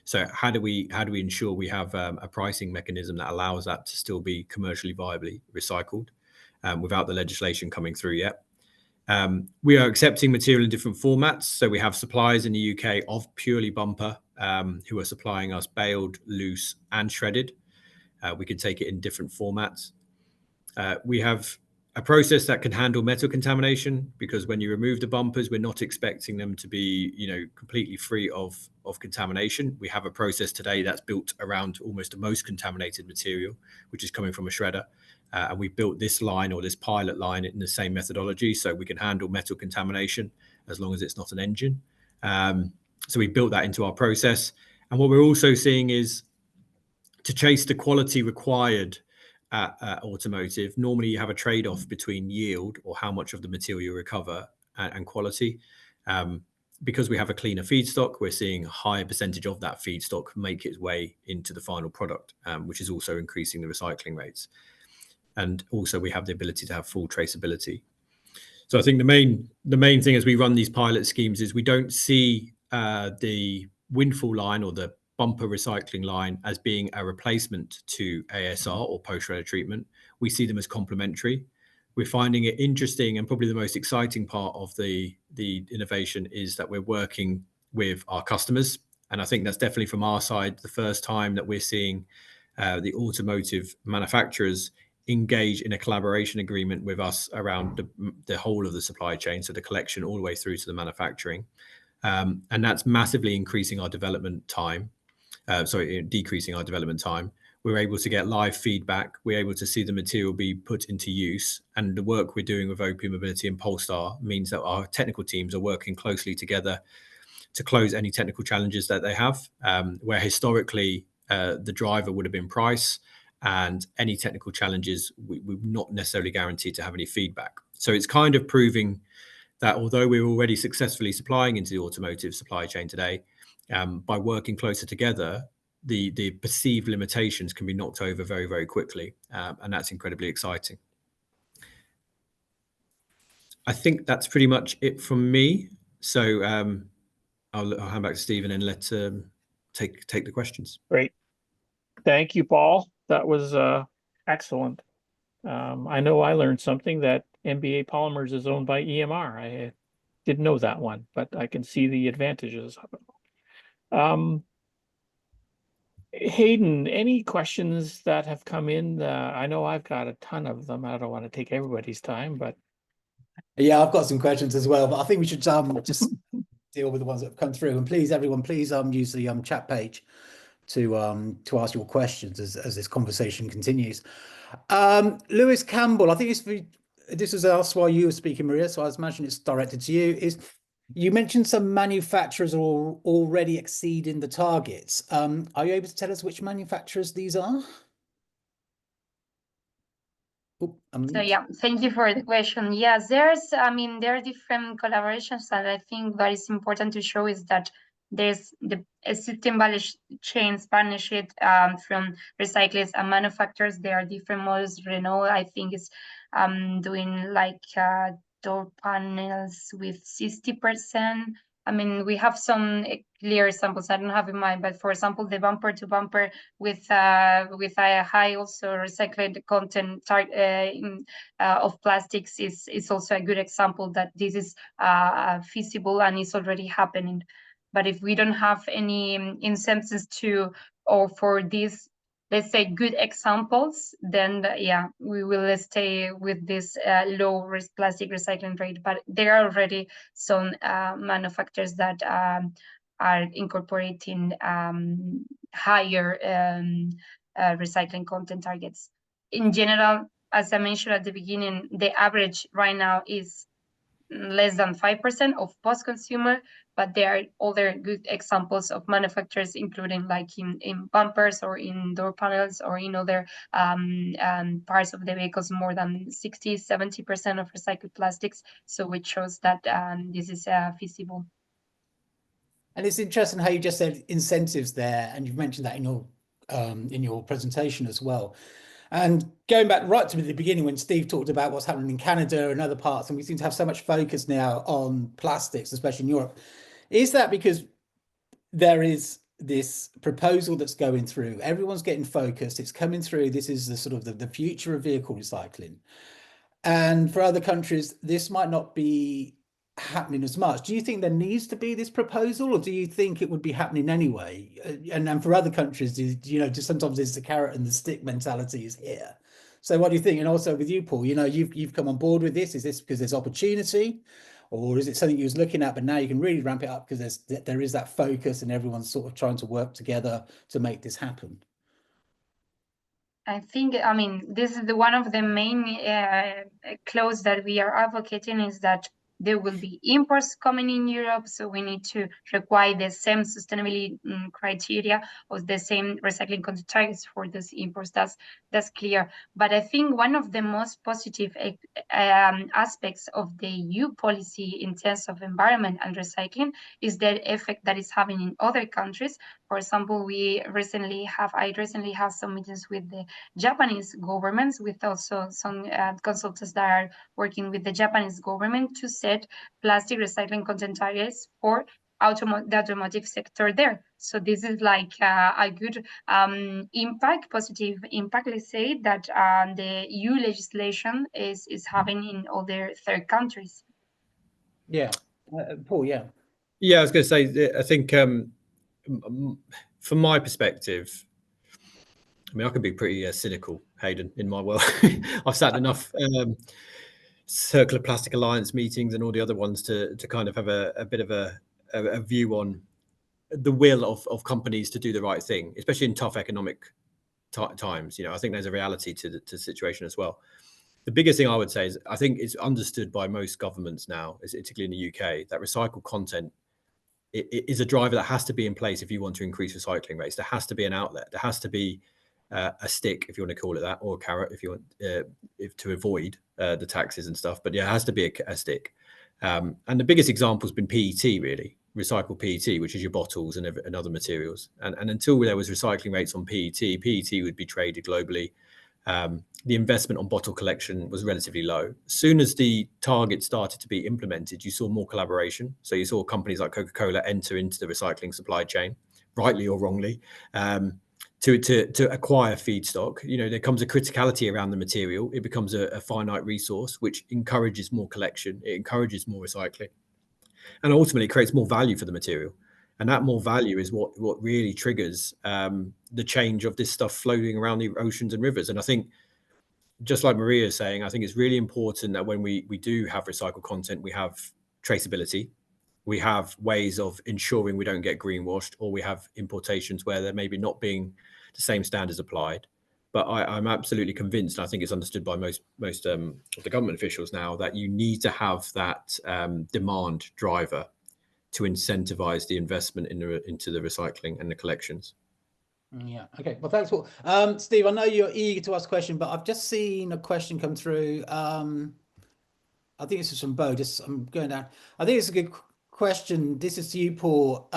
So how do we ensure we have a pricing mechanism that allows that to still be commercially viably recycled without the legislation coming through yet? We are accepting material in different formats. So we have suppliers in the UK of purely bumper who are supplying us baled, loose and shredded. We can take it in different formats. We have a process that can handle metal contamination, because when you remove the bumpers, we're not expecting them to be, completely free of contamination. We have a process today that's built around almost the most contaminated material, which is coming from a shredder. And we built this line, or this pilot line, in the same methodology, so we can handle metal contamination as long as it's not an engine. So we built that into our process. And what we're also seeing is, to chase the quality required at Automotive, normally you have a trade-off between yield, or how much of the material you recover, and quality. Because we have a cleaner feedstock, we're seeing a higher percentage of that feedstock make its way into the final product, which is also increasing the recycling rates. And also we have the ability to have full traceability. So I think the main thing as we run these pilot schemes is we don't see the windfall line or the bumper recycling line as being a replacement to ASR or post-shredder treatment. We see them as complementary. We're finding it interesting, and probably the most exciting part of the innovation is that we're working with our customers. And I think that's definitely from our side the first time that we're seeing the automotive manufacturers engage in a collaboration agreement with us around the whole of the supply chain, so the collection all the way through to the manufacturing. And that's massively increasing our development time. Decreasing our development time. We're able to get live feedback. We're able to see the material be put into use. And the work we're doing with OP Mobility and Polestar means that our technical teams are working closely together to close any technical challenges that they have, where historically the driver would have been price, and any technical challenges we're not necessarily guaranteed to have any feedback. So it's kind of proving that although we're already successfully supplying into the automotive supply chain today, by working closer together, the perceived limitations can be knocked over very, very quickly. And that's incredibly exciting. I think that's pretty much it from me. So I'll hand back to Stephen and let take the questions. Great. Thank you, Paul. That was excellent. I know I learned something, that MBA Polymers is owned by EMR. I didn't know that one, but I can see the advantages of it. Hayden, any questions that have come in? I know I've got a ton of them. I don't want to take everybody's time, but yeah, I've got some questions as well, but I think we should just deal with the ones that have come through. And please, everyone, please use the chat page to ask your questions as this conversation continues. Lewis Campbell, I think this was asked while you were speaking, Maria, so I imagine it's directed to you. You mentioned some manufacturers are already exceeding the targets. Are you able to tell us which manufacturers these are? So yeah, thank you for the question. Yes, there are different collaborations, and I think that is important to show is that there's the system value chains partnership from recyclers and manufacturers. There are different models. Renault, I think, is doing like door panels with 60%. I mean, we have some clear examples. I don't have in mind, but for example, the bumper to bumper with a high also recycled content of plastics is also a good example that this is feasible and is already happening. But if we don't have any incentives for these, let's say, good examples, then yeah, we will stay with this low plastic recycling rate. But there are already some manufacturers that are incorporating higher recycling content targets. In general, as I mentioned at the beginning, the average right now is less than 5% of post-consumer, but there are other good examples of manufacturers, including like in bumpers or in door panels or in other parts of the vehicles, more than 60-70% of recycled plastics. So which shows that this is feasible. And it's interesting how you just said incentives there, and you've mentioned that in your presentation as well. And going back right to the beginning when Steve talked about what's happening in Canada and other parts, and we seem to have so much focus now on plastics, especially in Europe, is that because there is this proposal that's going through, everyone's getting focused, it's coming through, this is the sort of the future of vehicle recycling. And for other countries, this might not be happening as much. Do you think there needs to be this proposal, or do you think it would be happening anyway? And for other countries, just sometimes there's the carrot and the stick mentality is here. So what do you think? And also with you, Paul, you've come on board with this. Is this because there's opportunity, or is it something you was looking at, but now you can really ramp it up because there is that focus and everyone's sort of trying to work together to make this happen? I think, this is one of the main clause that we are advocating is that there will be imports coming in Europe, so we need to require the same sustainability criteria or the same recycling content targets for those imports. That's clear. But I think one of the most positive aspects of the EU policy in terms of environment and recycling is the effect that it's having in other countries. For example, I recently have some meetings with the Japanese government, with also some consultants that are working with the Japanese government to set plastic recycling content targets for the automotive sector there. So this is like a good positive impact, let's say, that the EU legislation is having in other third countries. Yeah, Paul, yeah. Yeah, I was going to say, I think from my perspective, I can be pretty cynical, Hayden, in my world. I've sat in enough Circular Plastic Alliance meetings and all the other ones to kind of have a bit of a view on the will of companies to do the right thing, especially in tough economic times. I think there's a reality to the situation as well. The biggest thing I would say is I think it's understood by most governments now, particularly in the UK, that recycled content is a driver that has to be in place if you want to increase recycling rates. There has to be an outlet. There has to be a stick, if you want to call it that, or a carrot, if you want to avoid the taxes and stuff. But yeah, it has to be a stick. And the biggest example has been PET, really, recycled PET, which is your bottles and other materials. And until there was recycling rates on PET would be traded globally. The investment on bottle collection was relatively low. As soon as the target started to be implemented, you saw more collaboration. So you saw companies like Coca-Cola enter into the recycling supply chain, rightly or wrongly, to acquire feedstock. There comes a criticality around the material. It becomes a finite resource, which encourages more collection. It encourages more recycling, and ultimately creates more value for the material. And that more value is what really triggers the change of this stuff floating around the oceans and rivers. And I think, just like Maria is saying, I think it's really important that when we do have recycled content, we have traceability. We have ways of ensuring we don't get greenwashed, or we have importations where there maybe not being the same standards applied. But I'm absolutely convinced, and I think it's understood by most of the government officials now, that you need to have that demand driver to incentivize the investment into the recycling and the collections. Yeah. Okay. Well, thanks, Paul. Steve, I know you're eager to ask a question, but I've just seen a question come through. I think this is from Bo. Just I'm going down. I think it's a good question. This is to you, Paul.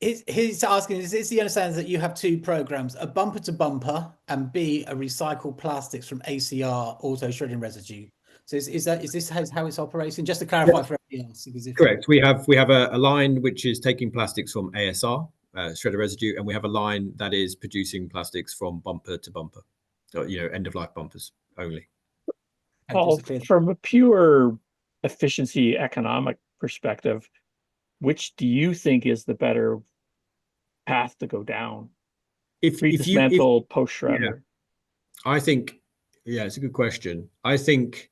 He's asking, is this the understanding that you have two programs, a bumper to bumper and B, a recycled plastics from ACR auto shredding residue? So is this how it's operating? Just to clarify for everybody else. Correct. We have a line which is taking plastics from ASR, shredder residue, and we have a line that is producing plastics from bumper to bumper, so, end of life bumpers only. Paul, from a pure efficiency economic perspective, which do you think is the better path to go down? If dismantle post shredder. Yeah, I think, it's a good question. I think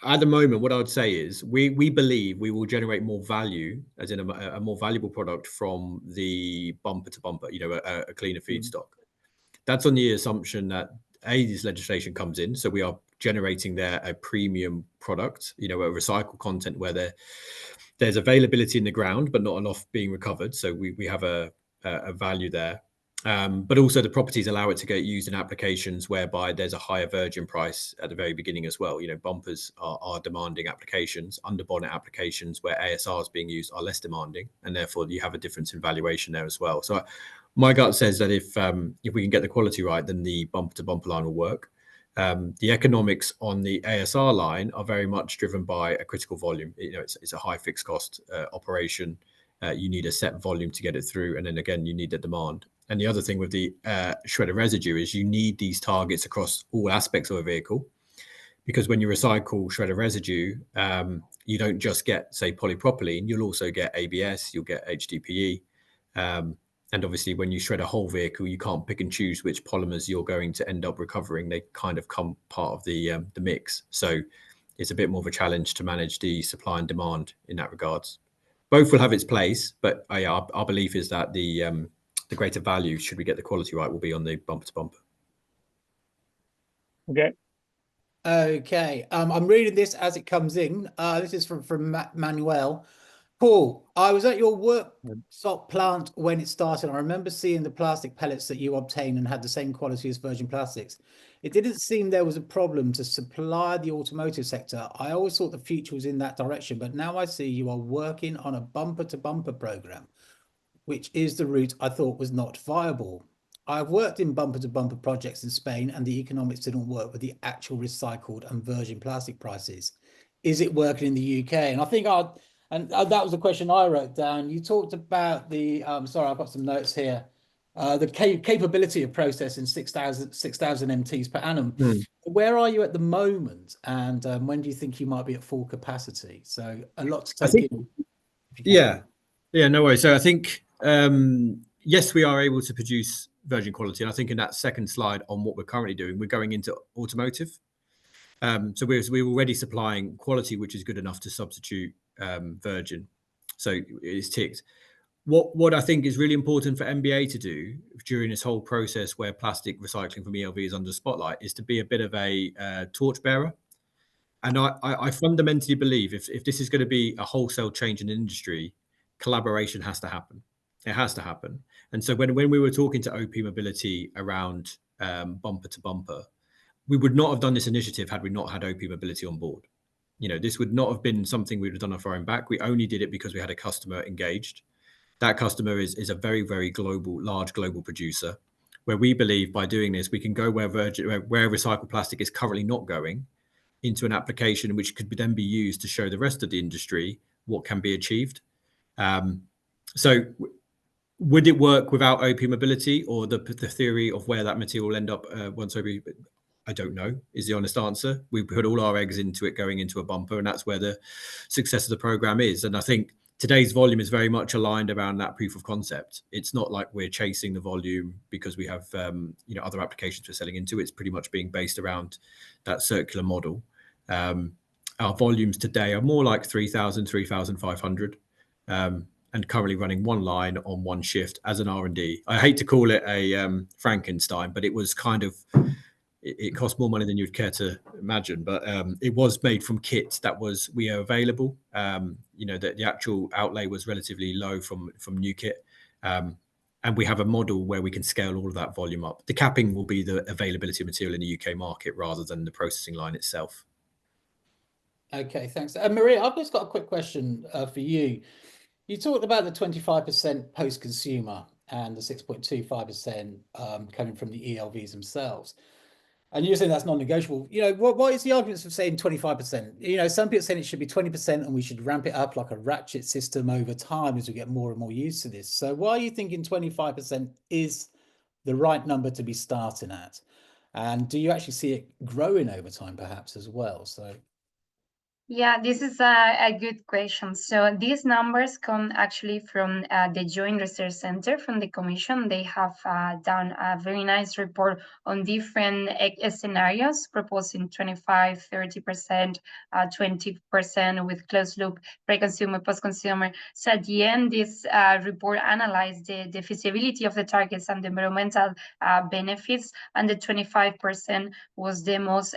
at the moment, what I would say is we believe we will generate more value, as in a more valuable product from the bumper to bumper, a cleaner feedstock. That's on the assumption that this legislation comes in, so we are generating there a premium product, a recycled content where there's availability in the ground, but not enough being recovered. So we have a value there. But also the properties allow it to get used in applications whereby there's a higher virgin price at the very beginning as well. Bumpers are demanding applications, underbonnet applications where ASR is being used are less demanding, and therefore you have a difference in valuation there as well. So my gut says that if we can get the quality right, then the bumper to bumper line will work. The economics on the ASR line are very much driven by a critical volume. It's a high fixed cost operation. You need a set volume to get it through, and then again you need the demand. And the other thing with the shredder residue is you need these targets across all aspects of a vehicle, because when you recycle shredder residue, you don't just get, say, polypropylene, you'll also get ABS, you'll get HDPE. And obviously, when you shred a whole vehicle, you can't pick and choose which polymers you're going to end up recovering. They kind of come part of the mix. So it's a bit more of a challenge to manage the supply and demand in that regards. Both will have its place, but our belief is that the greater value, should we get the quality right, will be on the bumper to bumper. Okay. I'm reading this as it comes in. This is from Manuel. Paul, I was at your workshop plant when it started. I remember seeing the plastic pellets that you obtained and had the same quality as virgin plastics. It didn't seem there was a problem to supply the automotive sector. I always thought the future was in that direction, but now I see you are working on a bumper to bumper program, which is the route I thought was not viable. I've worked in bumper to bumper projects in Spain, and the economics didn't work with the actual recycled and virgin plastic prices. Is it working in the UK? And I think that was the question I wrote down. You talked about the, sorry, I've got some notes here. The capability of processing 6,000 MTs per annum. Where are you at the moment? And when do you think you might be at full capacity? So a lot to take in. Yeah, no worries. So I think, yes, we are able to produce virgin quality. And I think in that second slide on what we're currently doing, we're going into automotive. So we're already supplying quality, which is good enough to substitute virgin. So it's ticked. What I think is really important for MBA to do during this whole process where plastic recycling from ELV is under the spotlight is to be a bit of a torchbearer. And I fundamentally believe if this is going to be a wholesale change in the industry, collaboration has to happen. It has to happen. And so when we were talking to OP Mobility around bumper to bumper, we would not have done this initiative had we not had OP Mobility on board. This would not have been something we would have done off our own back. We only did it because we had a customer engaged. That customer is a very, very large global producer, where we believe by doing this, we can go where recycled plastic is currently not going, into an application which could then be used to show the rest of the industry what can be achieved. So would it work without OP Mobility, or the theory of where that material will end up once OP? I don't know, is the honest answer. We put all our eggs into it going into a bumper, and that's where the success of the program is. And I think today's volume is very much aligned around that proof of concept. It's not like we're chasing the volume because we have other applications we're selling into. It's pretty much being based around that circular model. Our volumes today are more like 3,000, 3,500, and currently running one line on one shift as an R&D. I hate to call it a Frankenstein, but it was kind of it cost more money than you'd care to imagine, but it was made from kit that we are available. The actual outlay was relatively low from new kit. And we have a model where we can scale all of that volume up. The capping will be the availability of material in the UK market rather than the processing line itself. Okay, thanks. Maria, I've just got a quick question for you. You talked about the 25% post-consumer and the 6.25% coming from the ELVs themselves. And you're saying that's non-negotiable. What is the argument for saying 25%? Some people are saying it should be 20% and we should ramp it up like a ratchet system over time as we get more and more used to this. So why are you thinking 25% is the right number to be starting at? And do you actually see it growing over time perhaps as well? Yeah, this is a good question. So these numbers come actually from the Joint Research Center from the Commission. They have done a very nice report on different scenarios, proposing 25, 30%, 20% with closed loop, pre-consumer, post-consumer. So at the end, this report analyzed the feasibility of the targets and the environmental benefits, and the 25% was the most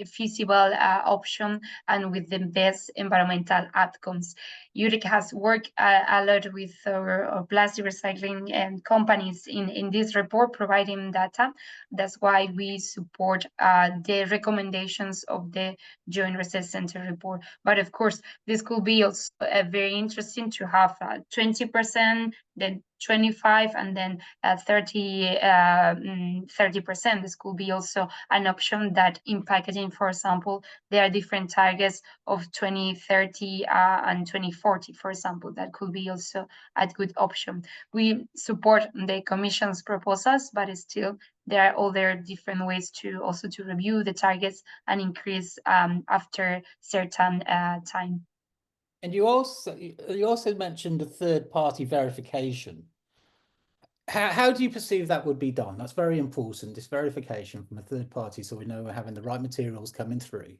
feasible option and with the best environmental outcomes. URIC has worked a lot with our plastic recycling companies in this report, providing data. That's why we support the recommendations of the Joint Research Center report. But of course, this could be also very interesting to have 20%, then 25, and then 30%. This could be also an option that in packaging, for example, there are different targets of 2030 and 2040, for example. That could be also a good option. We support the Commission's proposals, but still there are other different ways to review the targets and increase after certain time. And you also mentioned a third-party verification. How do you perceive that would be done? That's very important, this verification from a third party, so we know we're having the right materials coming through.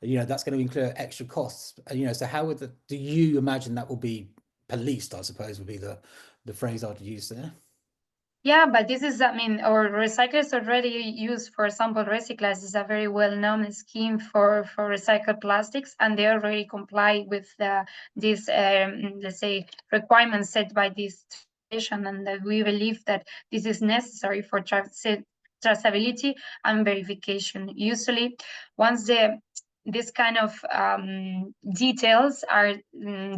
That's going to include extra costs. So how do you imagine that will be policed, I suppose, would be the phrase I'd use there. Yeah, but this is, our recyclers already use, for example, Recyclers is a very well-known scheme for recycled plastics, and they already comply with these, let's say, requirements set by this and that we believe that this is necessary for traceability and verification. Usually, once this kind of details are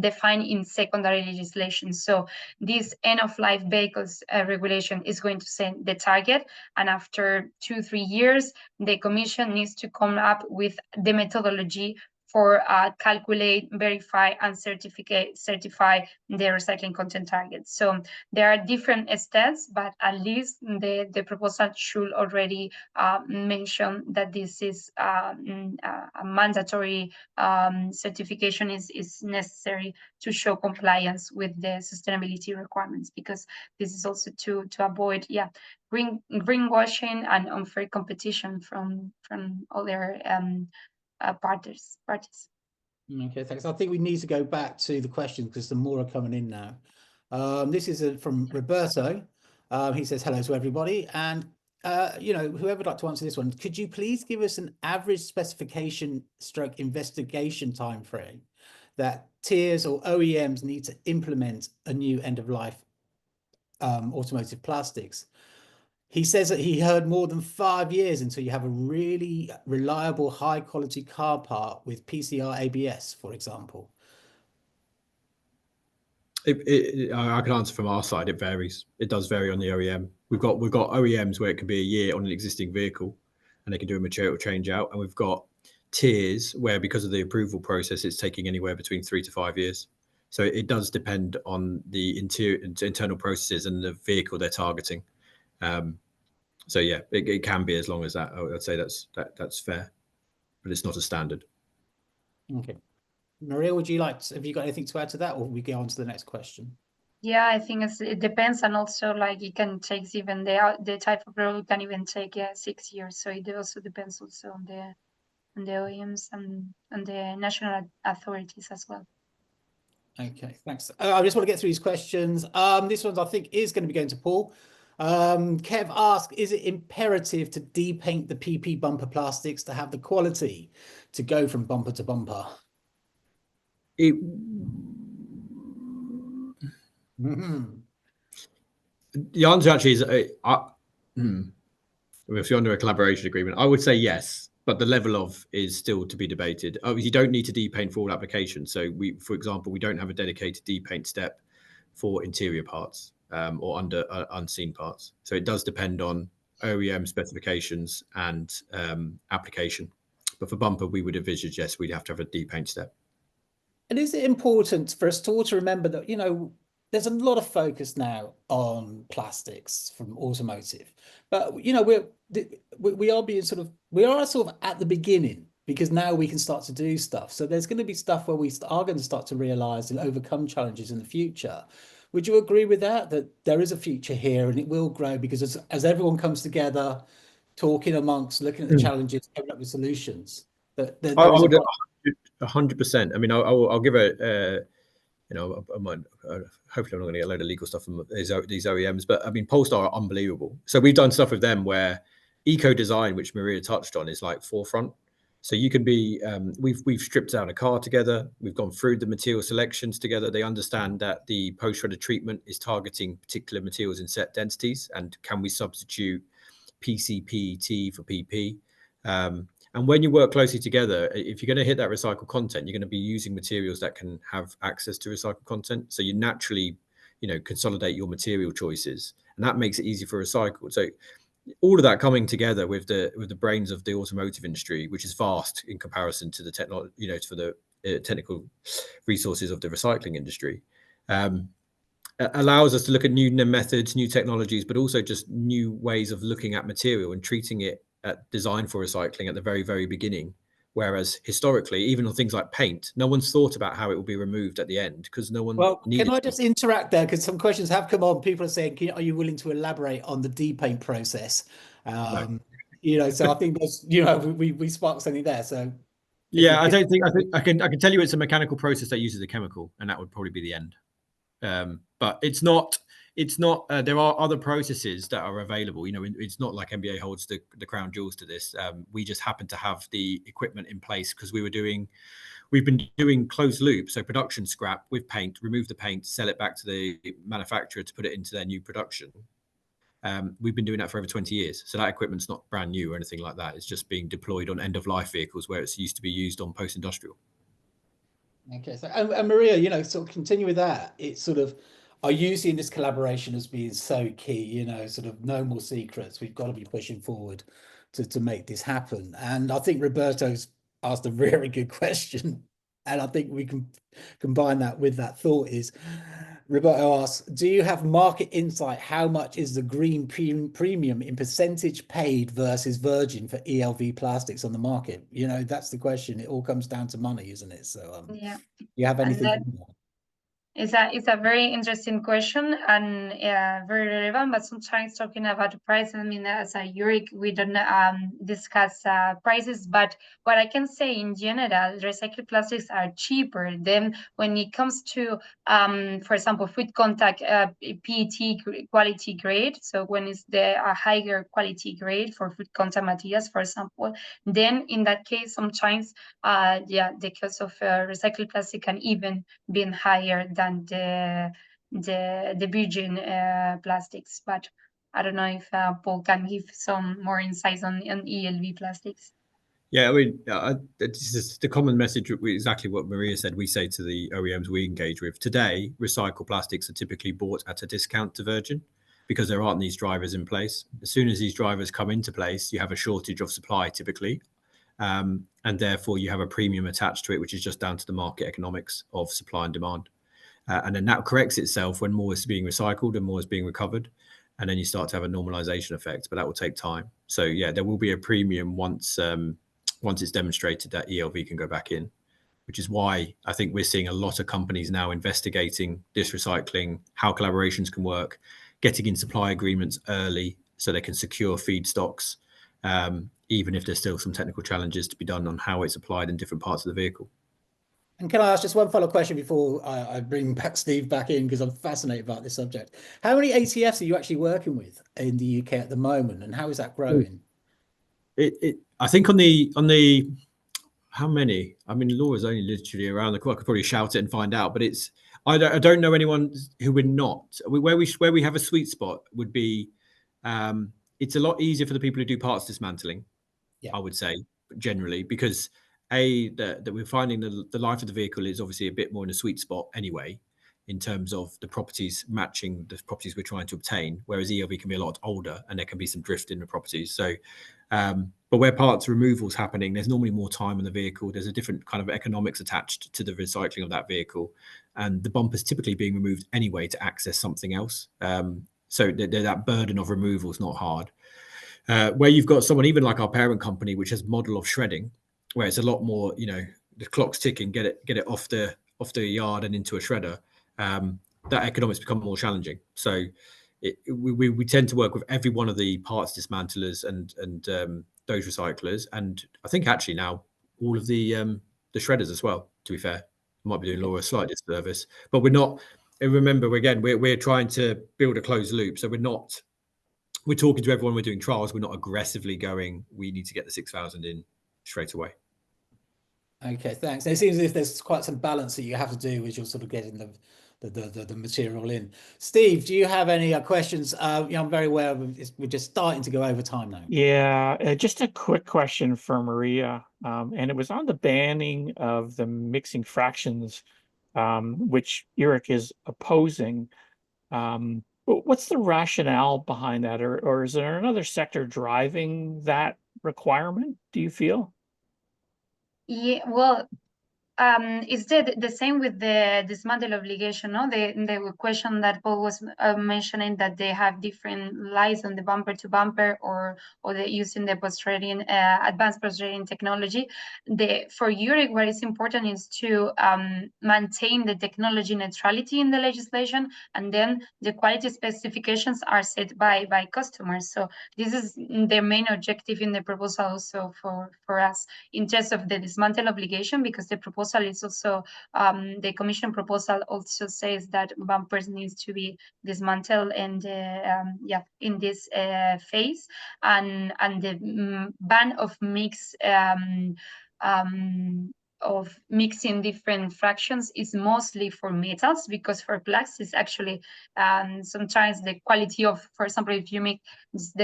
defined in secondary legislation. So this end-of-life vehicles regulation is going to set the target, and after 2-3 years, the Commission needs to come up with the methodology for calculate, verify, and certify the recycling content targets. So there are different steps, but at least the proposal should already mention that this is a mandatory certification is necessary to show compliance with the sustainability requirements, because this is also to avoid greenwashing and unfair competition from other parties. Okay, thanks. I think we need to go back to the questions because some more are coming in now. This is from Roberto. He says hello to everybody, and whoever would like to answer this one, could you please give us an average specification / investigation time frame that tiers or OEMs need to implement a new end-of-life automotive plastics? He says that he heard more than 5 years until you have a really reliable, high-quality car part with PCR ABS, for example. I can answer from our side. It varies. It does vary on the OEM. We've got OEMs where it can be a year on an existing vehicle, and they can do a material change out. And we've got tiers where, because of the approval process, it's taking anywhere between 3 to 5 years. So it does depend on the internal processes and the vehicle they're targeting. So yeah, it can be as long as that. I'd say that's fair, but it's not a standard. Okay. Maria, have you got anything to add to that, or we go on to the next question? Yeah, I think it depends, and also it can take even the type of product can even take 6 years. So it also depends also on the OEMs and the national authorities as well. Okay, thanks. I just want to get through these questions. This one I think is going to be going to Paul. Kev asked, is it imperative to depaint the PP bumper plastics to have the quality to go from bumper to bumper? Mhm. The answer actually is, if you're under a collaboration agreement, I would say yes, but the level of is still to be debated. You don't need to depaint for all applications. So for example, we don't have a dedicated depaint step for interior parts or under unseen parts. So it does depend on OEM specifications and application. But for bumper, we would envisage, yes, we'd have to have a depaint step. And is it important for us to all to remember that, you know, there's a lot of focus now on plastics from automotive, but you know, we are sort of at the beginning, because now we can start to do stuff. So there's going to be stuff where we are going to start to realize and overcome challenges in the future. Would you agree with that there is a future here and it will grow, because as everyone comes together, talking amongst, looking at the challenges, coming up with solutions, that there I is would 100%. I mean, I'll give you know, hopefully I'm not going to get a load of legal stuff from these OEMs, but I mean, Polestar are unbelievable. So we've done stuff with them where eco design, which Maria touched on, is like forefront. So you can be, we've stripped down a car together. We've gone through the material selections together. They understand that the post-shredder treatment is targeting particular materials in set densities, and can we substitute PCPET for PP? And when you work closely together, if you're going to hit that recycled content, you're going to be using materials that can have access to recycled content. So you naturally, you know, consolidate your material choices, and that makes it easy for recycled. So all of that coming together with the brains of the automotive industry, which is vast in comparison to the technology, you know, for the technical resources of the recycling industry, allows us to look at new methods, new technologies, but also just new ways of looking at material and treating it designed for recycling at the very, very beginning. Whereas historically, even on things like paint, no one's thought about how it will be removed at the end, because no one needed. Can I just interact there? Because some questions have come on. People are saying, are you willing to elaborate on the depaint process? No. You know, so I think there's, you know, we sparked something there. So yeah, I think I can tell you it's a mechanical process that uses a chemical, and that would probably be the end. But it's not there are other processes that are available. You know, it's not like MBA holds the crown jewels to this. We just happen to have the equipment in place because we've been doing closed loop, so production scrap with paint, remove the paint, sell it back to the manufacturer to put it into their new production. We've been doing that for over 20 years. So that equipment's not brand new or anything like that. It's just being deployed on end of life vehicles where it's used to be used on post-industrial. Okay, so and Maria, you know, sort of continue with that. It's sort of, are you seeing this collaboration as being so key? You know, sort of no more secrets. We've got to be pushing forward to make this happen. And I think Roberto's asked a very good question, and I think we can combine that with that thought. Is Roberto asks, do you have market insight? How much is the green premium in percentage paid versus virgin for ELV plastics on the market? You know, that's the question. It all comes down to money, isn't it? So yeah, you have anything? It's a very interesting question and very relevant, but sometimes talking about the price, I mean, as a Yurik, we don't discuss prices, but what I can say in general, recycled plastics are cheaper than when it comes to, for example, food contact PET quality grade. So when it's a higher quality grade for food contact materials, for example, then in that case, sometimes, the cost of recycled plastic can even be higher than the virgin plastics. But I don't know if Paul can give some more insights on ELV plastics. Yeah, I mean, it's just the common message, exactly what Maria said. We say to the OEMs we engage with today, recycled plastics are typically bought at a discount to virgin because there aren't these drivers in place. As soon as these drivers come into place, you have a shortage of supply typically. And therefore you have a premium attached to it, which is just down to the market economics of supply and demand. And then that corrects itself when more is being recycled and more is being recovered. And then you start to have a normalization effect, but that will take time. So yeah, there will be a premium once it's demonstrated that ELV can go back in, which is why I think we're seeing a lot of companies now investigating this recycling, how collaborations can work, getting in supply agreements early so they can secure feedstocks, even if there's still some technical challenges to be done on how it's applied in different parts of the vehicle. And can I ask just one follow-up question before I bring back Steve back in, because I'm fascinated about this subject. How many ATFs are you actually working with in the UK at the moment, and how is that growing? I think on the how many? I mean, Laura's only literally around the corner. I could probably shout it and find out, but I don't know anyone who we're not. Where we have a sweet spot would be, it's a lot easier for the people who do parts dismantling. Yeah. I would say generally, because that we're finding the life of the vehicle is obviously a bit more in a sweet spot anyway, in terms of the properties matching the properties we're trying to obtain, whereas ELV can be a lot older and there can be some drift in the properties. So but where parts removal is happening, there's normally more time in the vehicle. There's a different kind of economics attached to the recycling of that vehicle, and the bumper's typically being removed anyway to access something else. So that burden of removal is not hard. Where you've got someone even like our parent company, which has model of shredding, where it's a lot more, the clock's ticking, get it off the yard and into a shredder. That economics become more challenging. So we tend to work with every one of the parts dismantlers and those recyclers, and I think actually now all of the shredders as well. To be fair, I might be doing Laura a slight disservice, but we're not. And remember, again, we're trying to build a closed loop, so we're talking to everyone. We're doing trials. We're not aggressively going, we need to get the 6,000 in straight away. Okay, thanks. It seems as if there's quite some balance that you have to do as you're sort of getting the material in. Steve, do you have any questions? I'm very aware we're just starting to go over time now. Yeah, just a quick question for Maria, and it was on the banning of the mixing fractions, which Eric is opposing. What's the rationale behind that, or is there another sector driving that requirement, do you feel? Yeah, well, it's the same with the dismantle obligation, no? The question that Paul was mentioning, that they have different lights on the bumper to bumper, or they're using the post-threading, advanced post-threading technology. For Europe, what is important is to maintain the technology neutrality in the legislation, and then the quality specifications are set by customers. So this is the main objective in the proposal also for us, in terms of the dismantle obligation, because the proposal is also, the Commission proposal also says that bumpers needs to be dismantled and in this phase, and the ban of of mixing different fractions is mostly for metals, because for plastics actually sometimes the quality of, for example, if you mix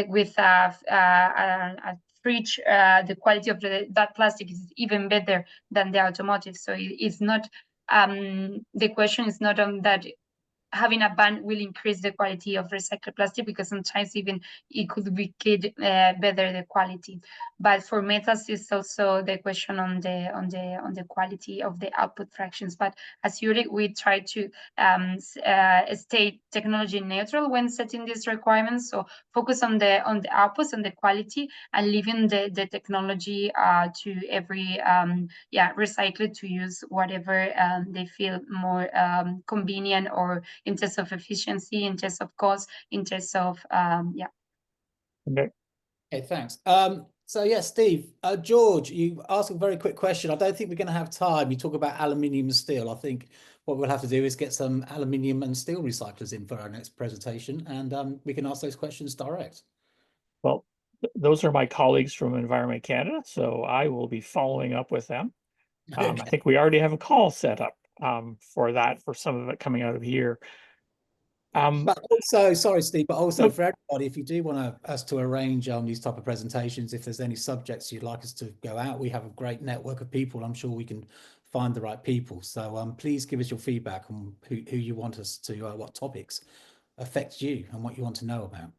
with a fridge, the quality of that plastic is even better than the automotive. So it's not, the question is not on that having a ban will increase the quality of recycled plastic, because sometimes even it could be better the quality. But for metals, it's also the question on the quality of the output fractions. But as Yuri, we try to stay technology neutral when setting these requirements. So focus on the outputs and the quality, and leaving the technology to every recycler to use whatever they feel more convenient, or in terms of efficiency, in terms of cost, in terms of Okay. Okay, thanks. So yeah, Steve, George, you asked a very quick question. I don't think we're going to have time. You talk about aluminium and steel. I think what we'll have to do is get some aluminium and steel recyclers in for our next presentation, and we can ask those questions direct. Well, those are my colleagues from Environment Canada, so I will be following up with them. I think we already have a call set up for that, for some of it coming out of here. But also, sorry, Steve, but also Nope. for everybody, if you do want us to arrange these type of presentations, if there's any subjects you'd like us to go out, we have a great network of people. I'm sure we can find the right people. So please give us your feedback on who you want us to, what topics affect you and what you want to know about.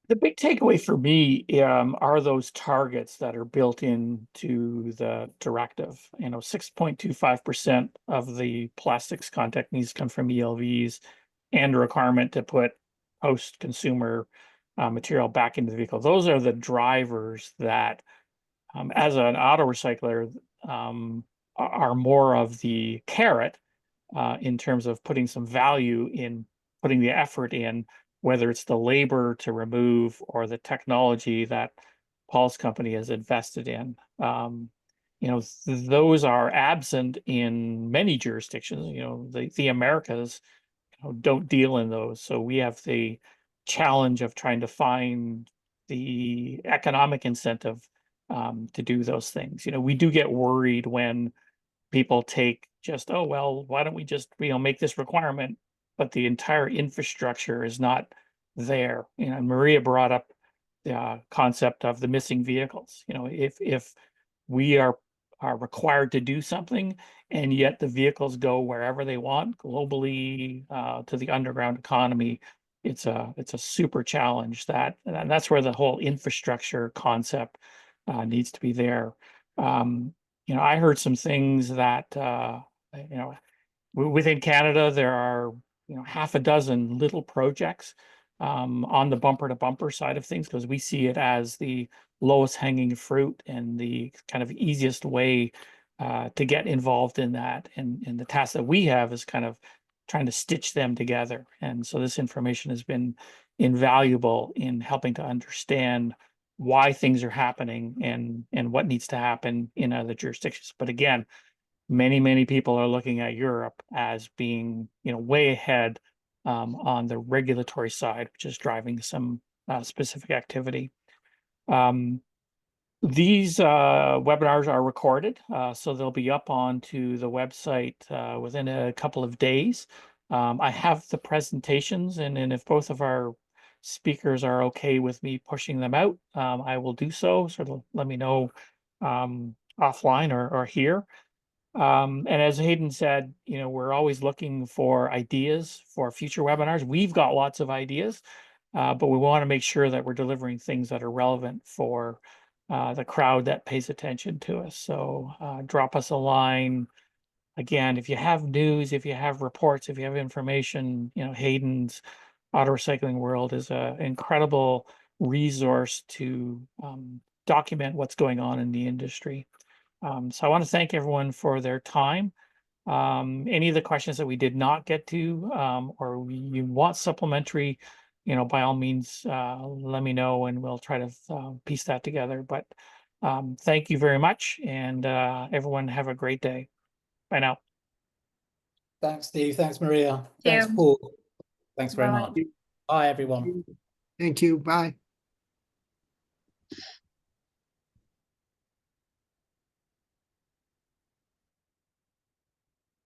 The big takeaway for me are those targets that are built into the directive. 6.25% of the plastics content needs to come from ELVs, and a requirement to put post-consumer material back into the vehicle. Those are the drivers that, as an auto recycler, are more of the carrot in terms of putting some value in putting the effort in, whether it's the labor to remove or the technology that Paul's company has invested in. those are absent in many jurisdictions. The Americas don't deal in those. So we have the challenge of trying to find the economic incentive to do those things. We do get worried when people take just, oh, well, why don't we just, make this requirement, but the entire infrastructure is not there. Maria brought up the concept of the missing vehicles. If we are required to do something, and yet the vehicles go wherever they want globally to the underground economy, it's a super challenge. And that's where the whole infrastructure concept needs to be there. I heard some things that within Canada there are half a dozen little projects on the bumper to bumper side of things, because we see it as the lowest hanging fruit and the kind of easiest way to get involved in that. And the task that we have is kind of trying to stitch them together. And so this information has been invaluable in helping to understand why things are happening and what needs to happen in other jurisdictions. But again, many people are looking at Europe as being way ahead on the regulatory side, which is driving some specific activity. These webinars are recorded, so they'll be up onto the website within a couple of days. I have the presentations, and if both of our speakers are okay with me pushing them out, I will do so. So let me know offline or here. And as Hayden said, we're always looking for ideas for future webinars. We've got lots of ideas, but we want to make sure that we're delivering things that are relevant for the crowd that pays attention to us. So drop us a line. Again, if you have news, if you have reports, if you have information, Hayden's Auto Recycling World is an incredible resource to document what's going on in the industry. So I want to thank everyone for their time. Any of the questions that we did not get to, or you want supplementary, by all means, let me know and we'll try to piece that together. But thank you very much, and everyone have a great day. Bye now. Thanks, Steve. Thanks, Maria. Thank Thanks, you. Paul. Thanks very Bye. much. Bye, everyone. Thank you. Bye.